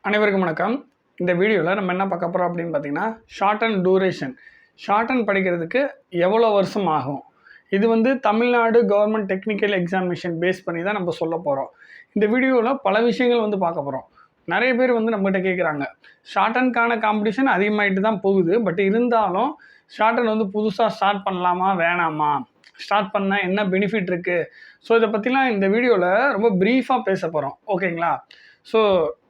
அனைவருக்கும் வணக்கம். இந்த வீடியோவில் நம்ம என்ன பார்க்க போகிறோம் அப்படின்னு பார்த்தீங்கன்னா, short and duration. Short and படிக்கிறதுக்கு எவ்வளோ வருஷம் ஆகும்? இது வந்து Tamil Nadu government technical examination base பண்ணி தான் நம்ம சொல்ல போகிறோம். இந்த வீடியோவில் பல விஷயங்கள் வந்து பார்க்க போகிறோம். நிறைய பேர் வந்து நம்மகிட்ட கேட்குறாங்க, ஷார்ட் அண்ட்கான காம்படிஷன் அதிகமாகிட்டு தான் போகுது. பட் இருந்தாலும் ஷார்ட் அண்ட் வந்து புதுசாக ஸ்டார்ட் பண்ணலாமா வேணாமா, ஸ்டார்ட் பண்ணால் என்ன பெனிஃபிட் இருக்குது? ஸோ இதை பற்றிலாம் இந்த வீடியோவில் ரொம்ப ப்ரீஃபாக பேச போகிறோம். ஓகேங்களா? ஸோ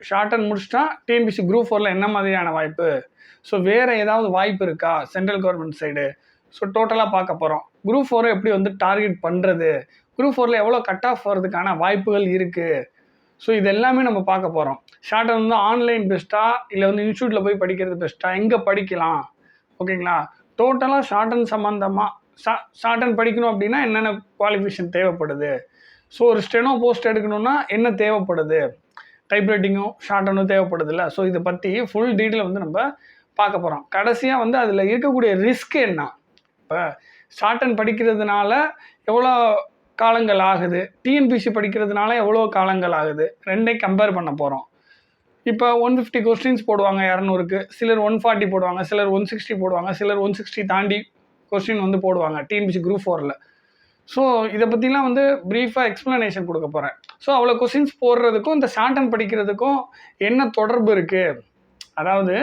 ஷார்ட் அண்ட் முடிச்சிட்டா டிஎன்பிசி குரூப் 4ல் என்ன மாதிரியான வாய்ப்பு, ஸோ வேறு ஏதாவது வாய்ப்பு இருக்கா சென்ட்ரல் கவர்மெண்ட் சைடு, ஸோ டோட்டலாக பார்க்க போகிறோம். குரூப் 4 எப்படி வந்து டார்கெட் பண்ணுறது, குரூப் 4ல் எவ்வளோ கட் ஆஃப் வர்றதுக்கான வாய்ப்புகள் இருக்குது, ஸோ இது எல்லாமே நம்ம பார்க்க போகிறோம். ஷார்ட் அண்ட் வந்து ஆன்லைன் பெஸ்ட்டா இல்லை வந்து இன்ஸ்டியூட்டில் போய் படிக்கிறது பெஸ்ட்டா, எங்கே படிக்கலாம், ஓகேங்களா? டோட்டலாக ஷார்ட் அண்ட் சம்மந்தமாக ஷார்ட் அண்ட் படிக்கணும் அப்படின்னா என்னென்ன குவாலிஃபிகேஷன் தேவைப்படுது, ஸோ ஒரு ஸ்டெனோ போஸ்ட் எடுக்கணும்னா என்ன தேவைப்படுது, டைப்ரைட்டிங்கும் ஷார்ட் அண்டும் தேவைப்படுது இல்லை. ஸோ இதை பற்றி ஃபுல் டீட்டெயில் வந்து நம்ம பார்க்க போகிறோம். கடைசியாக வந்து அதில் இருக்கக்கூடிய ரிஸ்க் என்ன, இப்போ ஷார்ட் அண்ட் படிக்கிறதுனால எவ்வளோ காலங்கள் ஆகுது, டிஎன்பிசி படிக்கிறதுனால எவ்வளோ காலங்கள் ஆகுது, ரெண்டையும் கம்பேர் பண்ண போகிறோம். இப்போ 150 கொஸ்டின்ஸ் போடுவாங்க 200க்கு, சிலர் 140 போடுவாங்க, சிலர் 160 போடுவாங்க, சிலர் 160 தாண்டி கொஸ்டின் வந்து போடுவாங்க டிஎன்பிசி குரூப் 4ல். ஸோ இதை பற்றிலாம் வந்து ப்ரீஃபாக எக்ஸ்ப்ளனேஷன் கொடுக்க போகிறேன். ஸோ அவ்வளோ கொஸ்டின்ஸ் போடுறதுக்கும் இந்த ஷார்ட் அண்ட் படிக்கிறதுக்கும் என்ன தொடர்பு இருக்குது, அதாவது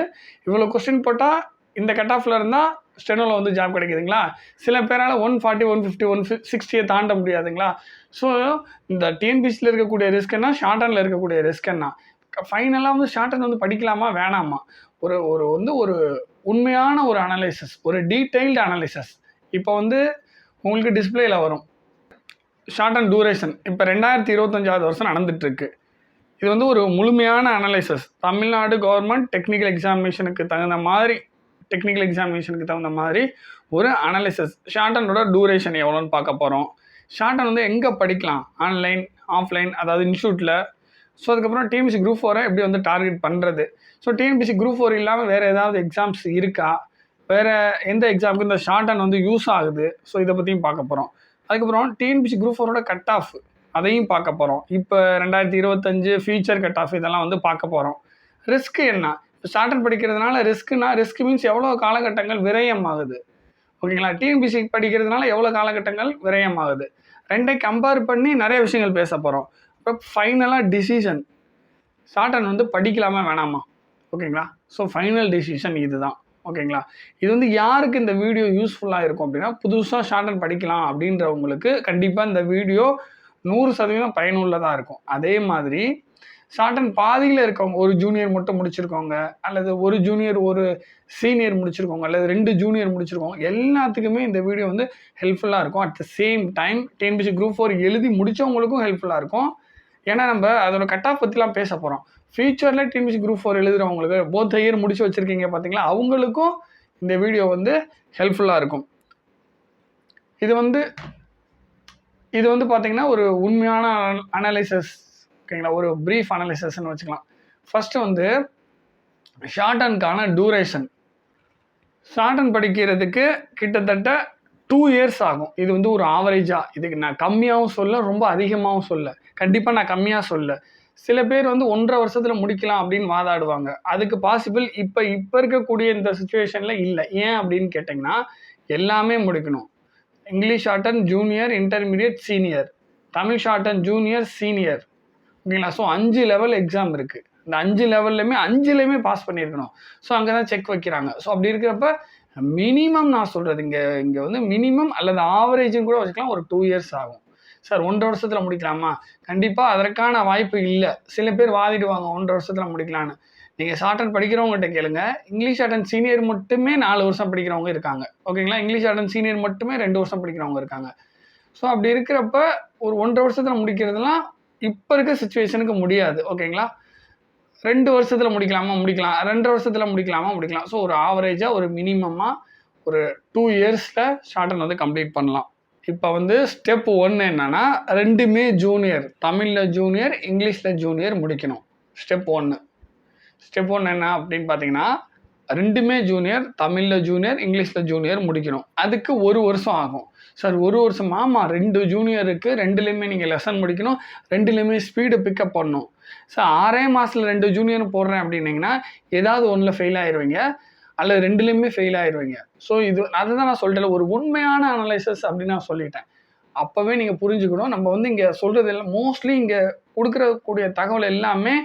இவ்வளோ கொஸ்டின் போட்டால் இந்த கட் ஆஃபில் இருந்தால் ஸ்டெனோவில் வந்து ஜாப் கிடைக்குதுங்களா, சில பேரால் 140 150 160 தாண்ட முடியாதுங்களா. ஸோ இந்த டிஎன்பிசியில் இருக்கக்கூடிய ரிஸ்க் என்ன, ஷார்ட் அண்டில் இருக்கக்கூடிய ரிஸ்க் என்ன, ஃபைனலாக வந்து ஷார்ட் அண்ட் வந்து படிக்கலாமா வேணாமா, ஒரு ஒரு வந்து ஒரு உண்மையான ஒரு அனலைசிஸ், ஒரு டீட்டெயில்டு அனலைசிஸ் இப்போ வந்து உங்களுக்கு டிஸ்பிளேயில் வரும். ஷார்ட் அண்ட் டூரேஷன் இப்போ 2025 வருஷம் நடந்துகிட்ருக்கு. இது வந்து ஒரு முழுமையான அனலைசிஸ், தமிழ்நாடு கவர்மெண்ட் டெக்னிக்கல் எக்ஸாமினேஷனுக்கு தகுந்த மாதிரி ஒரு அனலைசிஸ். ஷார்ட் அண்டோட டூரேஷன் எவ்வளோன்னு பார்க்க போகிறோம். ஷார்ட் அண்ட் வந்து எங்கே படிக்கலாம், ஆன்லைன் ஆஃப்லைன், அதாவது இன்ஸ்டியூட்டில். ஸோ அதுக்கப்புறம் டிஎன்பிசி குரூப் 4 எப்படி வந்து டார்கெட் பண்ணுறது, ஸோ டிஎன்பிசி குரூப் 4 இல்லாமல் வேறு ஏதாவது எக்ஸாம்ஸ் இருக்கா, வேறு எந்த எக்ஸாமுக்கு இந்த ஷார்ட் அண்ட் வந்து யூஸ் ஆகுது, ஸோ இதை பற்றியும் பார்க்க போகிறோம். அதுக்கப்புறம் டிஎன்பிசி குரூப் 4ஓட கட் ஆஃப் அதையும் பார்க்க போகிறோம். இப்போ 2025 ஃபியூச்சர் கட் ஆஃப் இதெல்லாம் வந்து பார்க்க போகிறோம். ரிஸ்க் என்ன, இப்போ ஷார்ட் அண்ட் படிக்கிறதுனால ரிஸ்க் மீன்ஸ் எவ்வளோ காலகட்டங்கள் விரயம் ஆகுது, ஓகேங்களா? டிஎன்பிசி படிக்கிறதுனால எவ்வளோ காலகட்டங்கள் விரயம் ஆகுது, ரெண்டையும் கம்பேர் பண்ணி நிறைய விஷயங்கள் பேச போகிறோம். இப்போ ஃபைனலாக டிசிஷன், ஷார்ட் அண்ட் வந்து படிக்கலாமா வேணாமா, ஓகேங்களா? ஸோ ஃபைனல் டிசிஷன் இது தான், ஓகேங்களா? இது வந்து யாருக்கு இந்த வீடியோ யூஸ்ஃபுல்லாக இருக்கும் அப்படின்னா, புதுசாக ஷார்ட் அண்ட் படிக்கலாம் அப்படின்றவங்களுக்கு கண்டிப்பாக இந்த வீடியோ 100% பயனுள்ளதாக இருக்கும். அதே மாதிரி ஷார்ட் அண்ட் பாதியில் இருக்கவங்க, ஒரு ஜூனியர் மட்டும் முடிச்சிருக்கவங்க, அல்லது ஒரு ஜூனியர் ஒரு சீனியர் முடிச்சிருக்கவங்க, அல்லது 2 ஜூனியர் முடிச்சிருக்கவங்க, எல்லாத்துக்குமே இந்த வீடியோ வந்து ஹெல்ப்ஃபுல்லாக இருக்கும். At the same time TNPSC group 4 எழுதி முடித்தவங்களுக்கும் ஹெல்ப்ஃபுல்லாக இருக்கும். ஏன்னா நம்ம அதோட கட் ஆஃப் பற்றிலாம் பேச போகிறோம். ஃபியூச்சரில் டிஎன்பிசி குரூப் 4 எழுதுகிறவங்களுக்கு, போத் இயர் முடிச்சு வச்சுருக்கீங்க பார்த்தீங்களா, அவங்களுக்கும் இந்த வீடியோ வந்து ஹெல்ப்ஃபுல்லாக இருக்கும். இது வந்து பார்த்திங்கன்னா ஒரு உண்மையான அனலைசிஸ், ஓகேங்களா? ஒரு ப்ரீஃப் அனலைசிஸ்ன்னு வச்சுக்கலாம். ஃபஸ்ட்டு வந்து ஷார்ட் அண்ட்கான டூரேஷன். ஷார்ட் அண்ட் படிக்கிறதுக்கு கிட்டத்தட்ட 2 இயர்ஸ் ஆகும். இது வந்து ஒரு ஆவரேஜாக, இதுக்கு நான் கம்மியாகவும் சொல்ல, ரொம்ப அதிகமாகவும் சொல்ல, கண்டிப்பாக நான் கம்மியாக சொல்ல. சில பேர் வந்து 1.5 வருஷத்தில் முடிக்கலாம் அப்படின்னு வாதாடுவாங்க. அதுக்கு பாசிபிள் இப்போ இருக்கக்கூடிய இந்த சுச்சுவேஷனில் இல்லை. ஏன் அப்படின்னு கேட்டிங்கன்னா, எல்லாமே முடிக்கணும். English short and junior, intermediate, senior, Tamil short and junior, senior, ஓகேங்களா? ஸோ 5 லெவல் எக்ஸாம் இருக்குது. இந்த 5 லெவல்லையுமே 5லையுமே பாஸ் பண்ணியிருக்கணும். ஸோ அங்கே தான் செக் வைக்கிறாங்க. ஸோ அப்படி இருக்கிறப்ப மினிமம் நான் சொல்கிறது இங்கே வந்து மினிமம் அல்லது ஆவரேஜுன்னு கூட வச்சுக்கலாம், ஒரு 2 இயர்ஸ் ஆகும். சார் 1.5 வருஷத்தில் முடிக்கலாமா? கண்டிப்பாக அதற்கான வாய்ப்பு இல்லை. சில பேர் வாதிடுவாங்க 1.5 வருஷத்தில் முடிக்கலான்னு. நீங்கள் ஷார்ட் அண்ட் படிக்கிறவங்ககிட்ட கேளுங்க. இங்கிலீஷ் ஷார்ட் அண்ட் சீனியர் மட்டுமே 4 வருஷம் படிக்கிறவங்க இருக்காங்க, ஓகேங்களா? இங்கிலீஷ் ஷார்ட் அண்ட் சீனியர் மட்டுமே 2 வருஷம் படிக்கிறவங்க இருக்காங்க. ஸோ அப்படி இருக்கிறப்ப ஒரு 1.5 வருஷத்தில் முடிக்கிறதுலாம் இப்போ இருக்க சுச்சுவேஷனுக்கு முடியாது, ஓகேங்களா? 2 வருஷத்தில் முடிக்கலாமா, முடிக்கலாம். 2.5 வருஷத்தில் முடிக்கலாம். ஸோ ஒரு ஆவரேஜாக ஒரு மினிமமாக ஒரு 2 இயர்ஸில் ஷார்ட் அண்ட் வந்து கம்ப்ளீட் பண்ணலாம். இப்போ வந்து ஸ்டெப் 1 என்னென்னா, 2மே ஜூனியர், தமிழில் ஜூனியர், இங்கிலீஷில் ஜூனியர் முடிக்கணும். ஸ்டெப் 1 என்ன அப்படின்னு பார்த்தீங்கன்னா, 2மே ஜூனியர், தமிழில் ஜூனியர், இங்கிலீஷில் ஜூனியர் முடிக்கணும். அதுக்கு 1 வருஷம் ஆகும். சார் ஒரு வருஷம் ஆமாம், 2 ஜூனியர் இருக்குது, 2லேயுமே நீங்கள் லெசன் முடிக்கணும், 2லேயுமே ஸ்பீடு பிக்கப் பண்ணணும். சார் 6 மாதத்தில் 2 ஜூனியர் போடுறேன் அப்படின்னீங்கன்னா ஏதாவது ஒன்றில் ஃபெயில் ஆயிடுவீங்க, அல்லது 2லேயுமே ஃபெயில் ஆயிடுவீங்க. ஸோ இது அதுதான் நான் சொல்லிட்டேன், ஒரு உண்மையான அனலைசஸ் அப்படின்னு நான் சொல்லிட்டேன். அப்போவே நீங்கள் புரிஞ்சுக்கணும், நம்ம வந்து இங்கே சொல்கிறது எல்லாம் மோஸ்ட்லி இங்கே கொடுக்குறக்கூடிய தகவல் எல்லாமே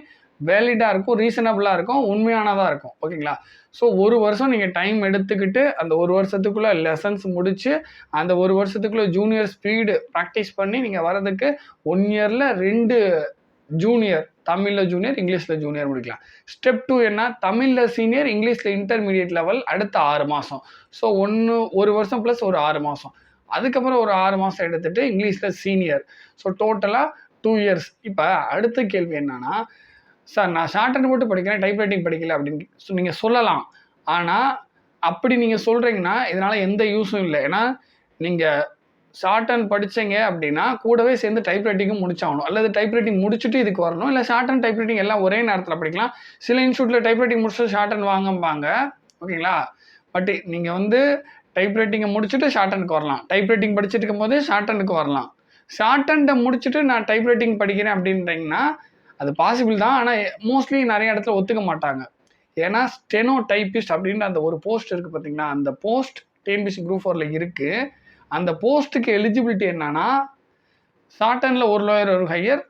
வேலிடாக இருக்கும், ரீசனபிளாக இருக்கும், உண்மையானதாக இருக்கும். ஓகேங்களா? ஸோ ஒரு வருஷம் நீங்கள் டைம் எடுத்துக்கிட்டு அந்த ஒரு வருஷத்துக்குள்ளே லெசன்ஸ் முடித்து அந்த ஒரு வருஷத்துக்குள்ளே ஜூனியர் ஸ்பீடு ப்ராக்டிஸ் பண்ணி நீங்கள் வரதுக்கு 1 இயரில் 2 ஜூனியர், தமிழில் ஜூனியர், இங்கிலீஷில் ஜூனியர் முடிக்கலாம். ஸ்டெப் 2 என்ன? தமிழில் சீனியர், இங்கிலீஷில் இன்டர்மீடியட் லெவல் அடுத்த 6 மாதம். ஸோ ஒரு வருஷம் ப்ளஸ் ஒரு 6 மாதம். அதுக்கப்புறம் ஒரு 6 மாதம் எடுத்துகிட்டு இங்கிலீஷில் சீனியர். ஸோ டோட்டலாக 2 இயர்ஸ். இப்போ அடுத்த கேள்வி என்னன்னா, சார் நான் ஷார்ட் ஹேண்ட் மட்டும் படிக்கிறேன், டைப்ரைட்டிங் படிக்கல அப்படின்னு நீங்கள் சொல்லலாம். ஆனால் அப்படி நீங்கள் சொல்கிறீங்கன்னா இதனால் எந்த யூஸும் இல்லை. ஏன்னா நீங்கள் ஷார்ட் ஹேண்ட் படித்தீங்க அப்படின்னா கூடவே சேர்ந்து டைப்ரைட்டிங்கும் முடிச்சாகணும், அல்லது டைப்ரைட்டிங் முடிச்சுட்டு இதுக்கு வரணும், இல்லை ஷார்ட் ஹேண்ட் டைப்ரைட்டிங் எல்லாம் ஒரே நேரத்தில் படிக்கலாம். சில இன்ஸ்டியூட்டில் டைப்ரைட்டிங் முடிச்சுட்டு ஷார்ட் ஹேண்ட் வாங்கம்பாங்க. ஓகேங்களா? பட் நீங்கள் வந்து டைப்ரைட்டிங்கை முடிச்சுட்டு ஷார்ட் ஹேண்டுக்கு வரலாம், டைப்ரைட்டிங் படிச்சுட்டு இருக்கும்போதே ஷார்ட் ஹேண்டுக்கு வரலாம். ஷார்ட் ஹேண்டை முடிச்சுட்டு நான் டைப்ரைட்டிங் படிக்கிறேன் அப்படின்றீங்கன்னா அது பாசிபிள் தான். ஆனால் மோஸ்ட்லி நிறைய இடத்துல ஒத்துக்க மாட்டாங்க. ஏன்னா ஸ்டெனோ டைப்பிஸ்ட் அப்படின்ற அந்த ஒரு போஸ்ட் இருக்குது பார்த்தீங்களா, அந்த போஸ்ட் டிஎன்பிஎஸ்சி குரூப் 4ல் இருக்குது. அந்த போஸ்ட்டுக்கு எலிஜிபிலிட்டி என்னன்னா, ஷார்ட் ஹேண்டில் ஒரு லோயர் ஒரு ஹையர்,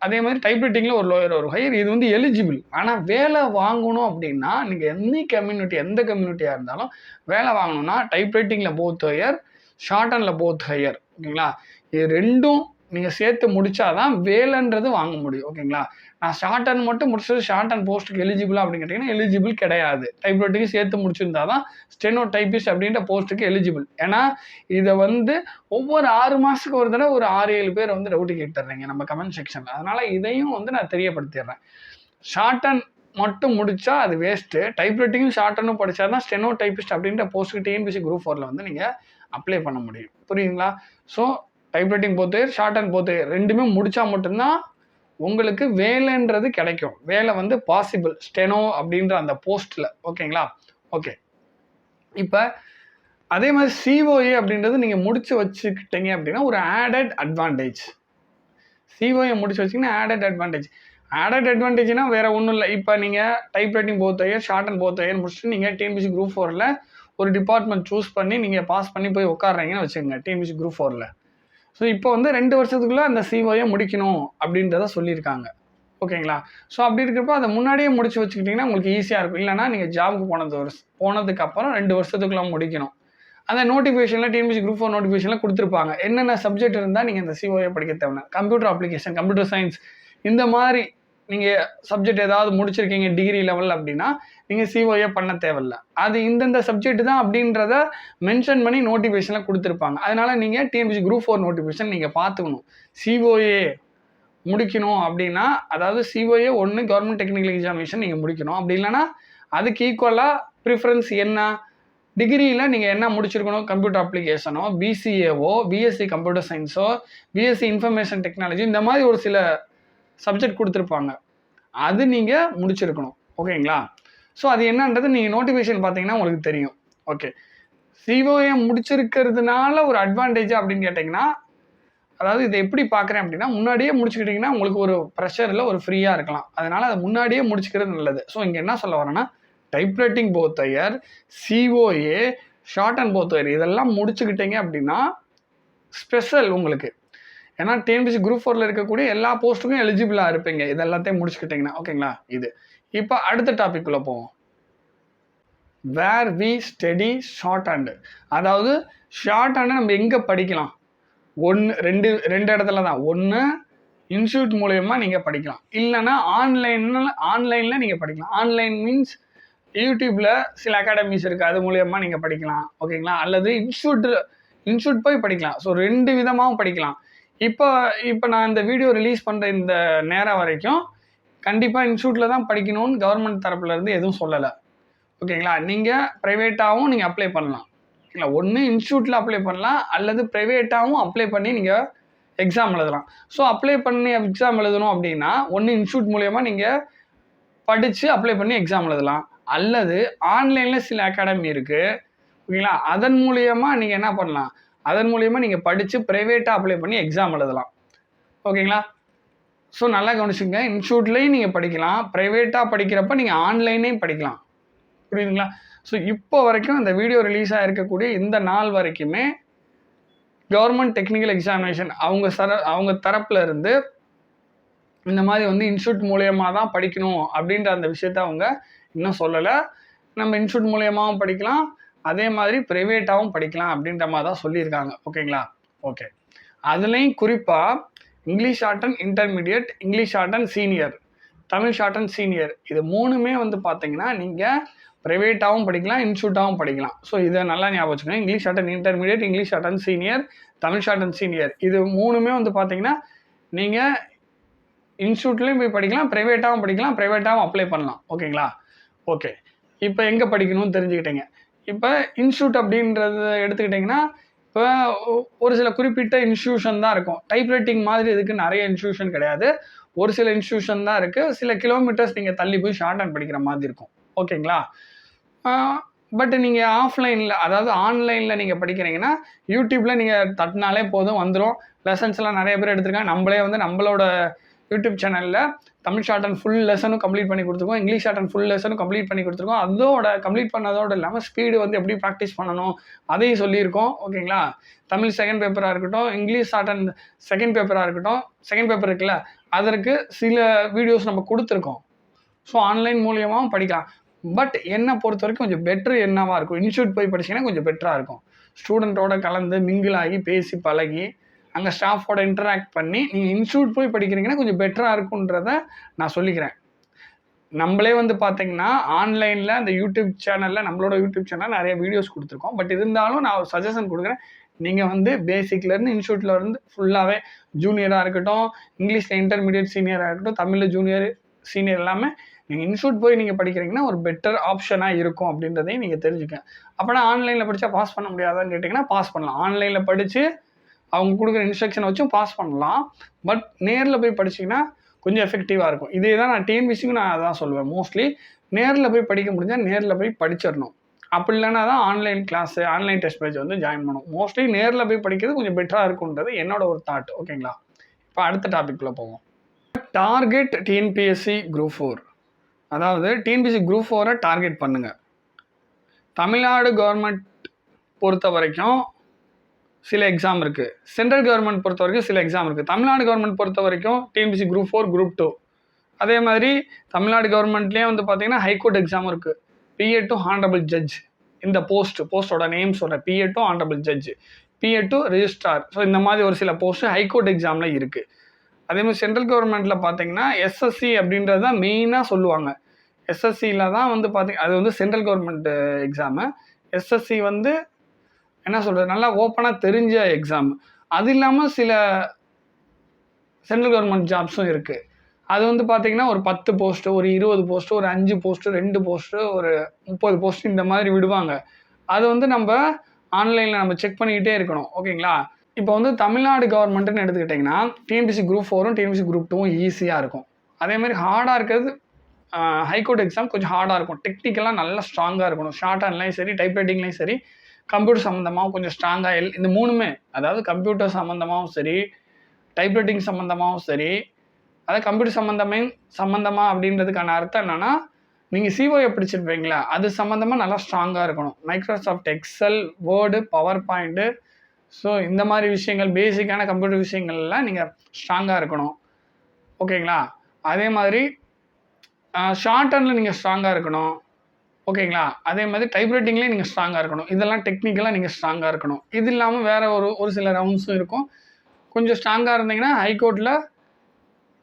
அதே மாதிரி டைப்ரைட்டிங்கில் ஒரு லோயர் ஒரு ஹையர். இது வந்து எலிஜிபிள். ஆனால் வேலை வாங்கணும் அப்படின்னா நீங்கள் எந்த கம்யூனிட்டியாக இருந்தாலும் வேலை வாங்கணும்னா டைப்ரைட்டிங்கில் போத் ஹையர், ஷார்ட் ஹேண்டில் போத் ஹையர். ஓகேங்களா? இது ரெண்டும் நீங்கள் சேர்த்து முடிச்சாதான் வேலைன்றது வாங்க முடியும். ஓகேங்களா? நான் ஷார்ட் ஹேண்ட் மட்டும் முடிச்சது ஷார்ட் ஹேண்ட் போஸ்ட்டுக்கு எலிஜிபிளா அப்படின்னு கேட்டிங்கன்னா எலிஜிபிள் கிடையாது. டைப்ரைட்டிங்கும் சேர்த்து முடிச்சிருந்தா தான் ஸ்டெனோ டைப்பிஸ்ட் அப்படின்ற போஸ்ட்டுக்கு எலிஜிபிள். ஏன்னா இதை வந்து ஒவ்வொரு 6 மாதத்துக்கு ஒரு தடவை ஒரு 6-7 பேர் வந்து டவுட்டு கேட்டுறீங்க நம்ம கமெண்ட் செக்ஷனில். அதனால் இதையும் வந்து நான் தெரியப்படுத்திடுறேன். ஷார்ட் ஹேண்ட் மட்டும் முடிச்சா அது வேஸ்ட்டு, டைப்ரைட்டிங்கும் ஷார்ட் ஹேண்டும் படித்தா தான் ஸ்டெனோ டைப்பிஸ்ட் அப்படின்ற போஸ்ட்டுக்கு டிஎன்பிஎஸ்சி குரூப் 4ல் வந்து நீங்கள் அப்ளை பண்ண முடியும். புரியுதுங்களா? ஸோ டைப்ரைட்டிங் போத்து, ஷார்ட் ஹேண்ட் போத்து ரெண்டுமே முடித்தா மட்டும்தான் உங்களுக்கு வேலைன்றது கிடைக்கும். வேலை வந்து பாசிபிள் ஸ்டெனோ அப்படின்ற அந்த போஸ்ட்டில். ஓகேங்களா? ஓகே. இப்போ அதே மாதிரி சிஓஏ அப்படின்றது நீங்கள் முடிச்சு வச்சுக்கிட்டீங்க அப்படின்னா ஒரு ஆடட் அட்வான்டேஜ். சிஓஏ முடிச்சு வச்சிங்கன்னா ஆடட் அட்வான்டேஜ்னா வேறு ஒன்றும் இல்லை. இப்போ நீங்கள் typewriting both higher, short and both higher முடிச்சுட்டு நீங்கள் டிஎன்பிஎஸ்சி குரூப் 4ல் ஒரு டிபார்ட்மெண்ட் சூஸ் பண்ணி நீங்கள் பாஸ் பண்ணி போய் உட்காடுறீங்கன்னு வச்சுக்கோங்க டிஎன்பிஎஸ்சி குரூப் 4ல். ஸோ இப்போ வந்து 2 வருஷத்துக்குள்ளே அந்த சிஓஏ முடிக்கணும் அப்படின்றத சொல்லியிருக்காங்க. ஓகேங்களா? ஸோ அப்படி இருக்கிறப்போ அதை முன்னாடியே முடிச்சு வச்சுக்கிட்டிங்கன்னா உங்களுக்கு ஈஸியாக இருக்கும். இல்லைனா நீங்கள் ஜாபுக்கு போனதுக்கப்புறம் 2 வருஷத்துக்குள்ளே முடிக்கணும். அந்த நோட்டிஃபிகேஷனில் டிஎன்பிஎஸ்சி குரூப் 4 நோட்டிஃபிகேஷனில் கொடுத்துருப்பாங்க. என்னென்ன சப்ஜெக்ட் இருந்தால் நீங்கள் இந்த சிஓஏ படிக்க தேவைன்னா கம்ப்யூட்டர் அப்ளிகேஷன், கம்ப்யூட்டர் சயின்ஸ், இந்த மாதிரி நீங்கள் சப்ஜெக்ட் ஏதாவது முடிச்சிருக்கீங்க டிகிரி லெவல் அப்படின்னா நீங்கள் சிஓஏ பண்ண தேவையில்ல. அது இந்தந்த சப்ஜெக்ட் தான் அப்படின்றத மென்ஷன் பண்ணி நோட்டிஃபிகேஷனில் கொடுத்துருப்பாங்க. அதனால் நீங்கள் டிஎன்பிஎஸ்சி குரூப் 4 நோட்டிஃபிகேஷன் நீங்கள் பார்த்துக்கணும். சிஓஏ முடிக்கணும் அப்படின்னா, அதாவது சிஓஏ 1 கவர்மெண்ட் டெக்னிக்கல் எக்ஸாமினேஷன் நீங்கள் முடிக்கணும். அப்படி இல்லைன்னா அதுக்கு ஈக்குவலாக ப்ரிஃபரன்ஸ் என்ன, டிகிரியில் நீங்கள் என்ன முடிச்சிருக்கணும், கம்ப்யூட்டர் அப்ளிகேஷனோ, பிசிஏவோ, பிஎஸ்சி கம்ப்யூட்டர் சயின்ஸோ, பிஎஸ்சி இன்ஃபர்மேஷன் டெக்னாலஜி, இந்த மாதிரி ஒரு சில சப்ஜெக்ட் கொடுத்துருப்பாங்க. அது நீங்கள் முடிச்சிருக்கணும். ஓகேங்களா? ஸோ அது என்னன்றது நீங்கள் நோட்டிஃபிகேஷன் பார்த்தீங்கன்னா உங்களுக்கு தெரியும். ஓகே. சிஓஏ முடிச்சிருக்கிறதுனால ஒரு அட்வான்டேஜ் அப்படின்னு கேட்டிங்கன்னா, அதாவது இதை எப்படி பார்க்குறேன் அப்படின்னா, முன்னாடியே முடிச்சுக்கிட்டிங்கன்னா உங்களுக்கு ஒரு ப்ரெஷரில் ஒரு ஃப்ரீயாக இருக்கலாம். அதனால் அதை முன்னாடியே முடிச்சுக்கிறது நல்லது. ஸோ இங்கே என்ன சொல்ல வரேன்னா, typewriting both higher, COA, short and both higher இதெல்லாம் முடிச்சுக்கிட்டீங்க அப்படின்னா ஸ்பெஷல் உங்களுக்கு. ஏன்னா டிஎன்பிஎஸ்சி குரூப் 4ல் இருக்கக்கூடிய எல்லா போஸ்ட்டுக்கும் எலிஜிபிளாக இருப்பீங்க இது எல்லாத்தையும் முடிச்சுக்கிட்டிங்கன்னா. ஓகேங்களா? இது இப்போ அடுத்த டாபிக்குள்ளே போவோம். Where we study shorthand. அதாவது ஷார்ட் ஹேண்டை நம்ம எங்கே படிக்கலாம்? ரெண்டு இடத்துல தான். ஒன்று இன்ஸ்டியூட் மூலயமா நீங்கள் படிக்கலாம், இல்லைன்னா ஆன்லைனில் நீங்கள் படிக்கலாம். ஆன்லைன் மீன்ஸ் யூடியூப்பில் சில அகாடமிஸ் இருக்குது, அது மூலயமா நீங்கள் படிக்கலாம். ஓகேங்களா? அல்லது இன்ஸ்டியூட் போய் படிக்கலாம். ஸோ 2 விதமாகவும் படிக்கலாம். இப்போ நான் இந்த வீடியோ ரிலீஸ் பண்ணுற இந்த நேரம் வரைக்கும் கண்டிப்பாக இன்ஸ்டியூட்டில் தான் படிக்கணும்னு கவர்மெண்ட் தரப்புலேருந்து எதுவும் சொல்லலை. ஓகேங்களா? நீங்கள் ப்ரைவேட்டாகவும் நீங்கள் அப்ளை பண்ணலாம். ஓகேங்களா? ஒன்று இன்ஸ்டியூட்டில் அப்ளை பண்ணலாம், அல்லது ப்ரைவேட்டாகவும் அப்ளை பண்ணி நீங்கள் எக்ஸாம் எழுதலாம். ஸோ அப்ளை பண்ணி எக்ஸாம் எழுதணும் அப்படின்னா ஒன்று இன்ஸ்டியூட் மூலயமா நீங்கள் படித்து அப்ளை பண்ணி எக்ஸாம் எழுதலாம், அல்லது ஆன்லைனில் சில அகாடமி இருக்குது. ஓகேங்களா? அதன் மூலியமாக நீங்கள் என்ன பண்ணலாம், அதன் மூலியமாக நீங்கள் படித்து ப்ரைவேட்டாக அப்ளை பண்ணி எக்ஸாம் எழுதலாம். ஓகேங்களா? ஸோ நல்லா கவனிச்சுங்க. இன்ஸ்டியூட்லேயும் நீங்கள் படிக்கலாம், ப்ரைவேட்டாக படிக்கிறப்ப நீங்கள் ஆன்லைன்லேயும் படிக்கலாம். புரியுதுங்களா? ஸோ இப்போ வரைக்கும் இந்த வீடியோ ரிலீஸ் ஆகிருக்கக்கூடிய இந்த நாள் வரைக்குமே கவர்மெண்ட் டெக்னிக்கல் எக்ஸாமினேஷன் அவங்க தரப்பில் இருந்து இந்த மாதிரி வந்து இன்ஸ்டியூட் மூலியமாக தான் படிக்கணும் அப்படின்ற அந்த விஷயத்த அவங்க இன்னும் சொல்லலை. நம்ம இன்ஸ்டியூட் மூலியமாகவும் படிக்கலாம், அதே மாதிரி ப்ரைவேட்டாகவும் படிக்கலாம் அப்படின்ற மாதிரி தான் சொல்லியிருக்காங்க. ஓகேங்களா? ஓகே. அதுலேயும் குறிப்பாக English short and intermediate, English short and senior, Tamil short and senior, இது மூணுமே வந்து பார்த்தீங்கன்னா நீங்கள் ப்ரைவேட்டாகவும் படிக்கலாம், இன்ஸ்டியூட்டாகவும் படிக்கலாம். ஸோ இதை நல்லா ஞாபகம் வச்சுக்கோங்க. English short and intermediate, English short and senior, Tamil short and senior, இது மூணுமே வந்து பார்த்தீங்கன்னா நீங்கள் இன்ஸ்டியூட்லேயும் போய் படிக்கலாம், ப்ரைவேட்டாகவும் படிக்கலாம், ப்ரைவேட்டாகவும் அப்ளை பண்ணலாம். ஓகேங்களா? ஓகே. இப்போ எங்கே படிக்கணும்னு தெரிஞ்சுக்கிட்டீங்க. இப்போ இன்ஸ்டியூட் அப்படின்றத எடுத்துக்கிட்டிங்கன்னா இப்போ ஒரு சில குறிப்பிட்ட இன்ஸ்டியூஷன் தான் இருக்கும். டைப்ரைட்டிங் மாதிரி இதுக்கு நிறைய இன்ஸ்டியூஷன் கிடையாது, ஒரு சில இன்ஸ்டியூஷன் தான் இருக்குது. சில கிலோமீட்டர்ஸ் நீங்கள் தள்ளி போய் ஷார்ட் ஹேண்ட் படிக்கிற மாதிரி இருக்கும். ஓகேங்களா? பட் நீங்கள் ஆஃப்லைனில், அதாவது ஆன்லைனில் நீங்கள் படிக்கிறீங்கன்னா யூடியூப்பில் நீங்கள் தட்டினாலே போதும், வந்துடும். லெசன்ஸ்லாம் நிறைய பேர் எடுத்திருக்காங்க. நம்மளே வந்து நம்மளோட யூடியூப் சேனலில் தமிழ் ஷார்ட் அண்ட் ஃபுல் லெசனும் கம்ப்ளீட் பண்ணி கொடுத்துருக்கோம், இங்கிலீஷ் ஷார்ட் அண்ட் ஃபுல் லெசனும் கம்ப்ளீட் பண்ணி கொடுத்துருக்கோம். அதோட கம்ப்ளீட் பண்ணதோடு இல்லாமல் ஸ்பீடு வந்து எப்படி ப்ராக்டிஸ் பண்ணணும் அதையும் சொல்லியிருக்கோம். ஓகேங்களா? தமிழ் செகண்ட் பேப்பராக இருக்கட்டும், இங்கிலீஷ் ஷார்ட் அண்ட் செகண்ட் பேப்பராக இருக்கட்டும், செகண்ட் பேப்பர் இருக்குல்ல, அதற்கு சில வீடியோஸ் நம்ம கொடுத்துருக்கோம். ஸோ ஆன்லைன் மூலியமாகவும் படிக்கலாம். பட் என்னை பொறுத்த வரைக்கும் கொஞ்சம் பெட்ரு என்னவாக இருக்கும், இன்ஸ்டியூட் போய் படிச்சிங்கன்னா கொஞ்சம் பெட்டராக இருக்கும். ஸ்டூடெண்ட்டோட கலந்து மிங்கிள் ஆகி பேசி பழகி அங்கே ஸ்டாஃபோட இன்டராக்ட் பண்ணி நீங்கள் இன்ஸ்டியூட் போய் படிக்கிறீங்கன்னா கொஞ்சம் பெட்டராக இருக்குன்றத நான் சொல்லிக்கிறேன். நம்மளே வந்து பார்த்தீங்கன்னா ஆன்லைனில் அந்த யூடியூப் சேனலில், நம்மளோட யூடியூப் சேனல் நிறைய வீடியோஸ் கொடுத்துருக்கோம். பட் இருந்தாலும் நான் ஒரு சஜஷன் கொடுக்குறேன். நீங்கள் வந்து பேசிக்லேருந்து இன்ஸ்டியூட்டில் இருந்து ஃபுல்லாகவே ஜூனியராக இருக்கட்டும், இங்கிலீஷில் இன்டர்மீடியட் சீனியராக இருக்கட்டும், தமிழில் ஜூனியர் சீனியர் எல்லாமே நீங்கள் இன்ஸ்டியூட் போய் நீங்கள் படிக்கிறீங்கன்னா ஒரு பெட்டர் ஆப்ஷனாக இருக்கும் அப்படின்றதையும் நீங்கள் தெரிஞ்சுக்கங்க. அப்போனா ஆன்லைனில் படித்தா பாஸ் பண்ண முடியாதான்னு கேட்டிங்கன்னா பாஸ் பண்ணலாம். ஆன்லைனில் படித்து அவங்க கொடுக்குற இன்ஸ்ட்ரக்ஷனை வச்சும் பாஸ் பண்ணலாம். பட் நேரில் போய் படிச்சிங்கன்னா கொஞ்சம் எஃபெக்டிவாக இருக்கும். இதே தான் நான் டிஎன்பிசிக்கும் நான் அதான் சொல்லுவேன். மோஸ்ட்லி நேரில் போய் படிக்க முடிஞ்சால் நேரில் போய் படிச்சிடணும். அப்படி இல்லைனா தான் online class, online test page வந்து ஜாயின் பண்ணும். மோஸ்ட்லி நேரில் போய் படிக்கிறது கொஞ்சம் பெட்டராக இருக்குன்றது என்னோட ஒரு தாட். ஓகேங்களா? இப்போ அடுத்த டாபிக்குள்ளே போவோம். டார்கெட் டிஎன்பிஎஸ்சி குரூப் 4, அதாவது டிஎன்பிஎஸ்சி குரூப் 4 டார்கெட் பண்ணுங்கள். தமிழ்நாடு கவர்மெண்ட் பொறுத்த வரைக்கும் சில எக்ஸாம் இருக்குது, சென்ட்ரல் கவர்மெண்ட் பொறுத்த வரைக்கும் சில எக்ஸாம் இருக்குது. தமிழ்நாடு கவர்மெண்ட் பொறுத்த வரைக்கும் டிஎன்பிஎஸ்சி குரூப் 4, குரூப் 2, அதே மாதிரி தமிழ்நாடு கவர்மெண்ட்லேயே வந்து பார்த்தீங்கன்னா ஹைகோர்ட் எக்ஸாம் இருக்குது. PA to ஹானரபிள் ஜட்ஜ், இந்த போஸ்ட்டோட நேம் சொல்கிறேன், PA to honourable judge, PA to registrar. So இந்த மாதிரி ஒரு சில போஸ்ட்டு ஹைகோர்ட் எக்ஸாமில் இருக்குது. அதே மாதிரி சென்ட்ரல் கவர்மெண்ட்டில் பார்த்தீங்கன்னா SSC அப்படின்றது தான் மெயினாக சொல்லுவாங்க. SSCயில் தான் வந்து அது வந்து சென்ட்ரல் கவர்மெண்ட் எக்ஸாமு. SSC வந்து என்ன சொல்கிறது, நல்லா ஓப்பனாக தெரிஞ்ச எக்ஸாம். அது இல்லாமல் சில சென்ட்ரல் கவர்மெண்ட் ஜாப்ஸும் இருக்குது. அது வந்து பார்த்திங்கன்னா ஒரு 10 போஸ்ட்டு, ஒரு 20 போஸ்ட்டு, ஒரு 5 போஸ்ட்டு, 2 போஸ்ட்டு, ஒரு 30 போஸ்ட்டு இந்த மாதிரி விடுவாங்க. அது வந்து நம்ம ஆன்லைனில் நம்ம செக் பண்ணிக்கிட்டே இருக்கணும். ஓகேங்களா? இப்போ வந்து தமிழ்நாடு கவர்மெண்ட்டுன்னு எடுத்துக்கிட்டிங்கன்னா டிஎன்பிஎஸ்சி குரூப் 4ம் டிஎன்பிஎஸ்சி குரூப் 2ம் ஈஸியாக இருக்கும். அதேமாதிரி ஹார்டாக இருக்கிறது ஹைகோர்ட் எக்ஸாம் கொஞ்சம் ஹார்டாக இருக்கும். டெக்னிக்கலாக நல்லா ஸ்ட்ராங்காக இருக்கணும். ஷார்ட் ஹேண்ட்லையும் சரி, டைப்ரைட்டிங்லையும் சரி, கம்ப்யூட்டர் சம்மந்தமாகவும் கொஞ்சம் ஸ்ட்ராங்காக இந்த மூணுமே, அதாவது கம்ப்யூட்டர் சம்மந்தமாகவும் சரி, டைப்ரைட்டிங் சம்மந்தமாகவும் சரி, அதாவது கம்ப்யூட்டர் சம்மந்தமாக அப்படின்றதுக்கான அர்த்தம் என்னென்னா, நீங்கள் சிஓஏ படிச்சிருப்பீங்களா, அது சம்மந்தமாக நல்லா ஸ்ட்ராங்காக இருக்கணும். Microsoft Excel, word, power point, so இந்த மாதிரி விஷயங்கள், பேசிக்கான கம்ப்யூட்டர் விஷயங்கள்லாம் நீங்கள் ஸ்ட்ராங்காக இருக்கணும். ஓகேங்களா? அதே மாதிரி ஷார்ட் ஹேண்டில் நீங்கள் ஸ்ட்ராங்காக இருக்கணும். ஓகேங்களா? அதே மாதிரி டைப்ரைட்டிங்லேயும் நீங்கள் ஸ்ட்ராங்காக இருக்கணும். இதெல்லாம் டெக்னிக்கலாக நீங்கள் ஸ்ட்ராங்காக இருக்கணும். இது இல்லாமல் வேறு ஒரு சில ரவுண்ட்ஸும் இருக்கும். கொஞ்சம் ஸ்ட்ராங்காக இருந்தீங்கன்னா ஹைகோர்ட்டில்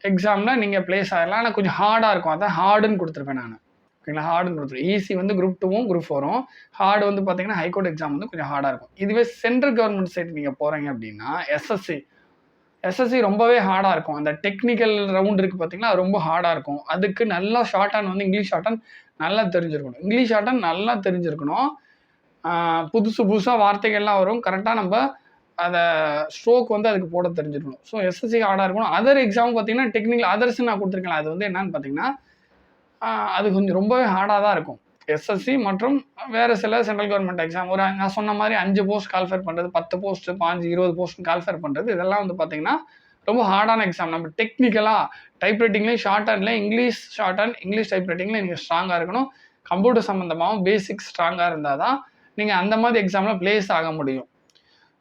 எக்ஸாமில் நீங்கள் ப்ளேஸ் ஆகிடலாம். ஆனால் கொஞ்சம் ஹார்டாக இருக்கும். அதான் ஹார்டுன்னு கொடுத்துருப்பேன் நான். ஓகேங்களா? ஹார்டுன்னு கொடுத்துருவேன். ஈஸி வந்து குரூப் 2ம் குரூப் 4ம், ஹார்டு வந்து பார்த்தீங்கன்னா ஹைகோர்ட் எக்ஸாம் வந்து கொஞ்சம் ஹார்டாக இருக்கும். இதுவே சென்ட்ரல் கவர்மெண்ட் சைடு நீங்கள் போகிறீங்க அப்படின்னா எஸ்எஸ்சி ரொம்பவே ஹார்டாக இருக்கும். அந்த டெக்னிக்கல் ரவுண்ட் இருக்குது பார்த்தீங்கன்னா, அது ரொம்ப ஹார்டாக இருக்கும். அதுக்கு நல்லா ஷார்ட் ஹேண்ட் வந்து இங்கிலீஷ் ஷார்ட் ஹேண்ட் நல்லா தெரிஞ்சிருக்கணும். இங்கிலீஷ் ஷார்ட் ஹேண்ட் நல்லா தெரிஞ்சிருக்கணும். புதுசாக வார்த்தைகள்லாம் வரும். கரெக்டாக நம்ம அதை ஸ்ட்ரோக் வந்து அதுக்கு போட தெரிஞ்சிருக்கணும். ஸோ எஸ்எஸ்சி ஹார்டாக இருக்கணும். அதர் எக்ஸாம் பார்த்தீங்கன்னா டெக்னிக்கல் அதர்ஸ் நான் கொடுத்துருக்கேன். அது வந்து என்னன்னு பார்த்தீங்கன்னா அது கொஞ்சம் ரொம்பவே ஹார்டாக தான் இருக்கும். எஸ்எஸ்சி மற்றும் வேறு சில சென்ட்ரல் கவர்மெண்ட் எக்ஸாம் ஒரு நான் சொன்ன மாதிரி 5 போஸ்ட் கால்ஃபர் பண்ணுறது, 10 போஸ்ட்டு 5 20 போஸ்ட் கால்ஃபர் பண்ணுறது, இதெல்லாம் வந்து பார்த்தீங்கன்னா ரொம்ப ஹார்டான எக்ஸாம். நம்ம டெக்னிக்கலாக டைப் ரைட்டிங்லேயும் ஷார்ட் ஹேண்ட்லேயும் இங்கிலீஷ் ஷார்ட் ஹேண்ட் இங்கிலீஷ் டைப் ரைட்டிங்கில் நீங்கள் ஸ்ட்ராங்காக இருக்கணும். கம்ப்யூட்டர் சம்மந்தமாகவும் பேசிக்ஸ் ஸ்ட்ராங்காக இருந்தால் தான் நீங்கள் அந்த மாதிரி எக்ஸாமில் ப்ளேஸ் ஆக முடியும்.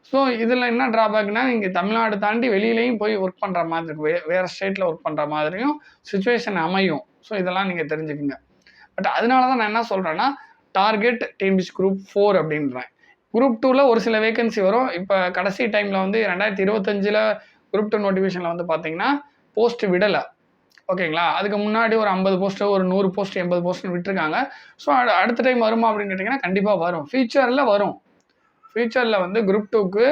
ஸோ இதில் என்ன ட்ராபேக்னால் நீங்கள் தமிழ்நாடு தாண்டி வெளியிலையும் போய் ஒர்க் பண்ணுற மாதிரி இருக்கும், வேறு ஸ்டேட்டில் ஒர்க் பண்ணுற மாதிரியும் சுச்சுவேஷன் அமையும். ஸோ இதெல்லாம் நீங்கள் தெரிஞ்சுக்குங்க. பட் அதனால தான் நான் என்ன சொல்கிறேன்னா, டார்கெட் டிஎன்பிஎஸ்சி குரூப் 4 அப்படின்றேன். குரூப் 2ல் ஒரு சில வேகன்சி வரும். இப்போ கடைசி டைமில் வந்து 2025 குரூப் 2 நோட்டிஃபிகேஷனில் வந்து பார்த்தீங்கன்னா போஸ்ட் விடலை, ஓகேங்களா. அதுக்கு முன்னாடி ஒரு 50 போஸ்ட்டு, ஒரு 100 போஸ்ட் 80 போஸ்ட்னு விட்டுருக்காங்க. ஸோ அடுத்த டைம் வருமா அப்படின்னு கேட்டிங்கன்னா கண்டிப்பாக வரும், ஃபியூச்சரில் வரும். ஃபியூச்சரில் வந்து குரூப் 2க்கு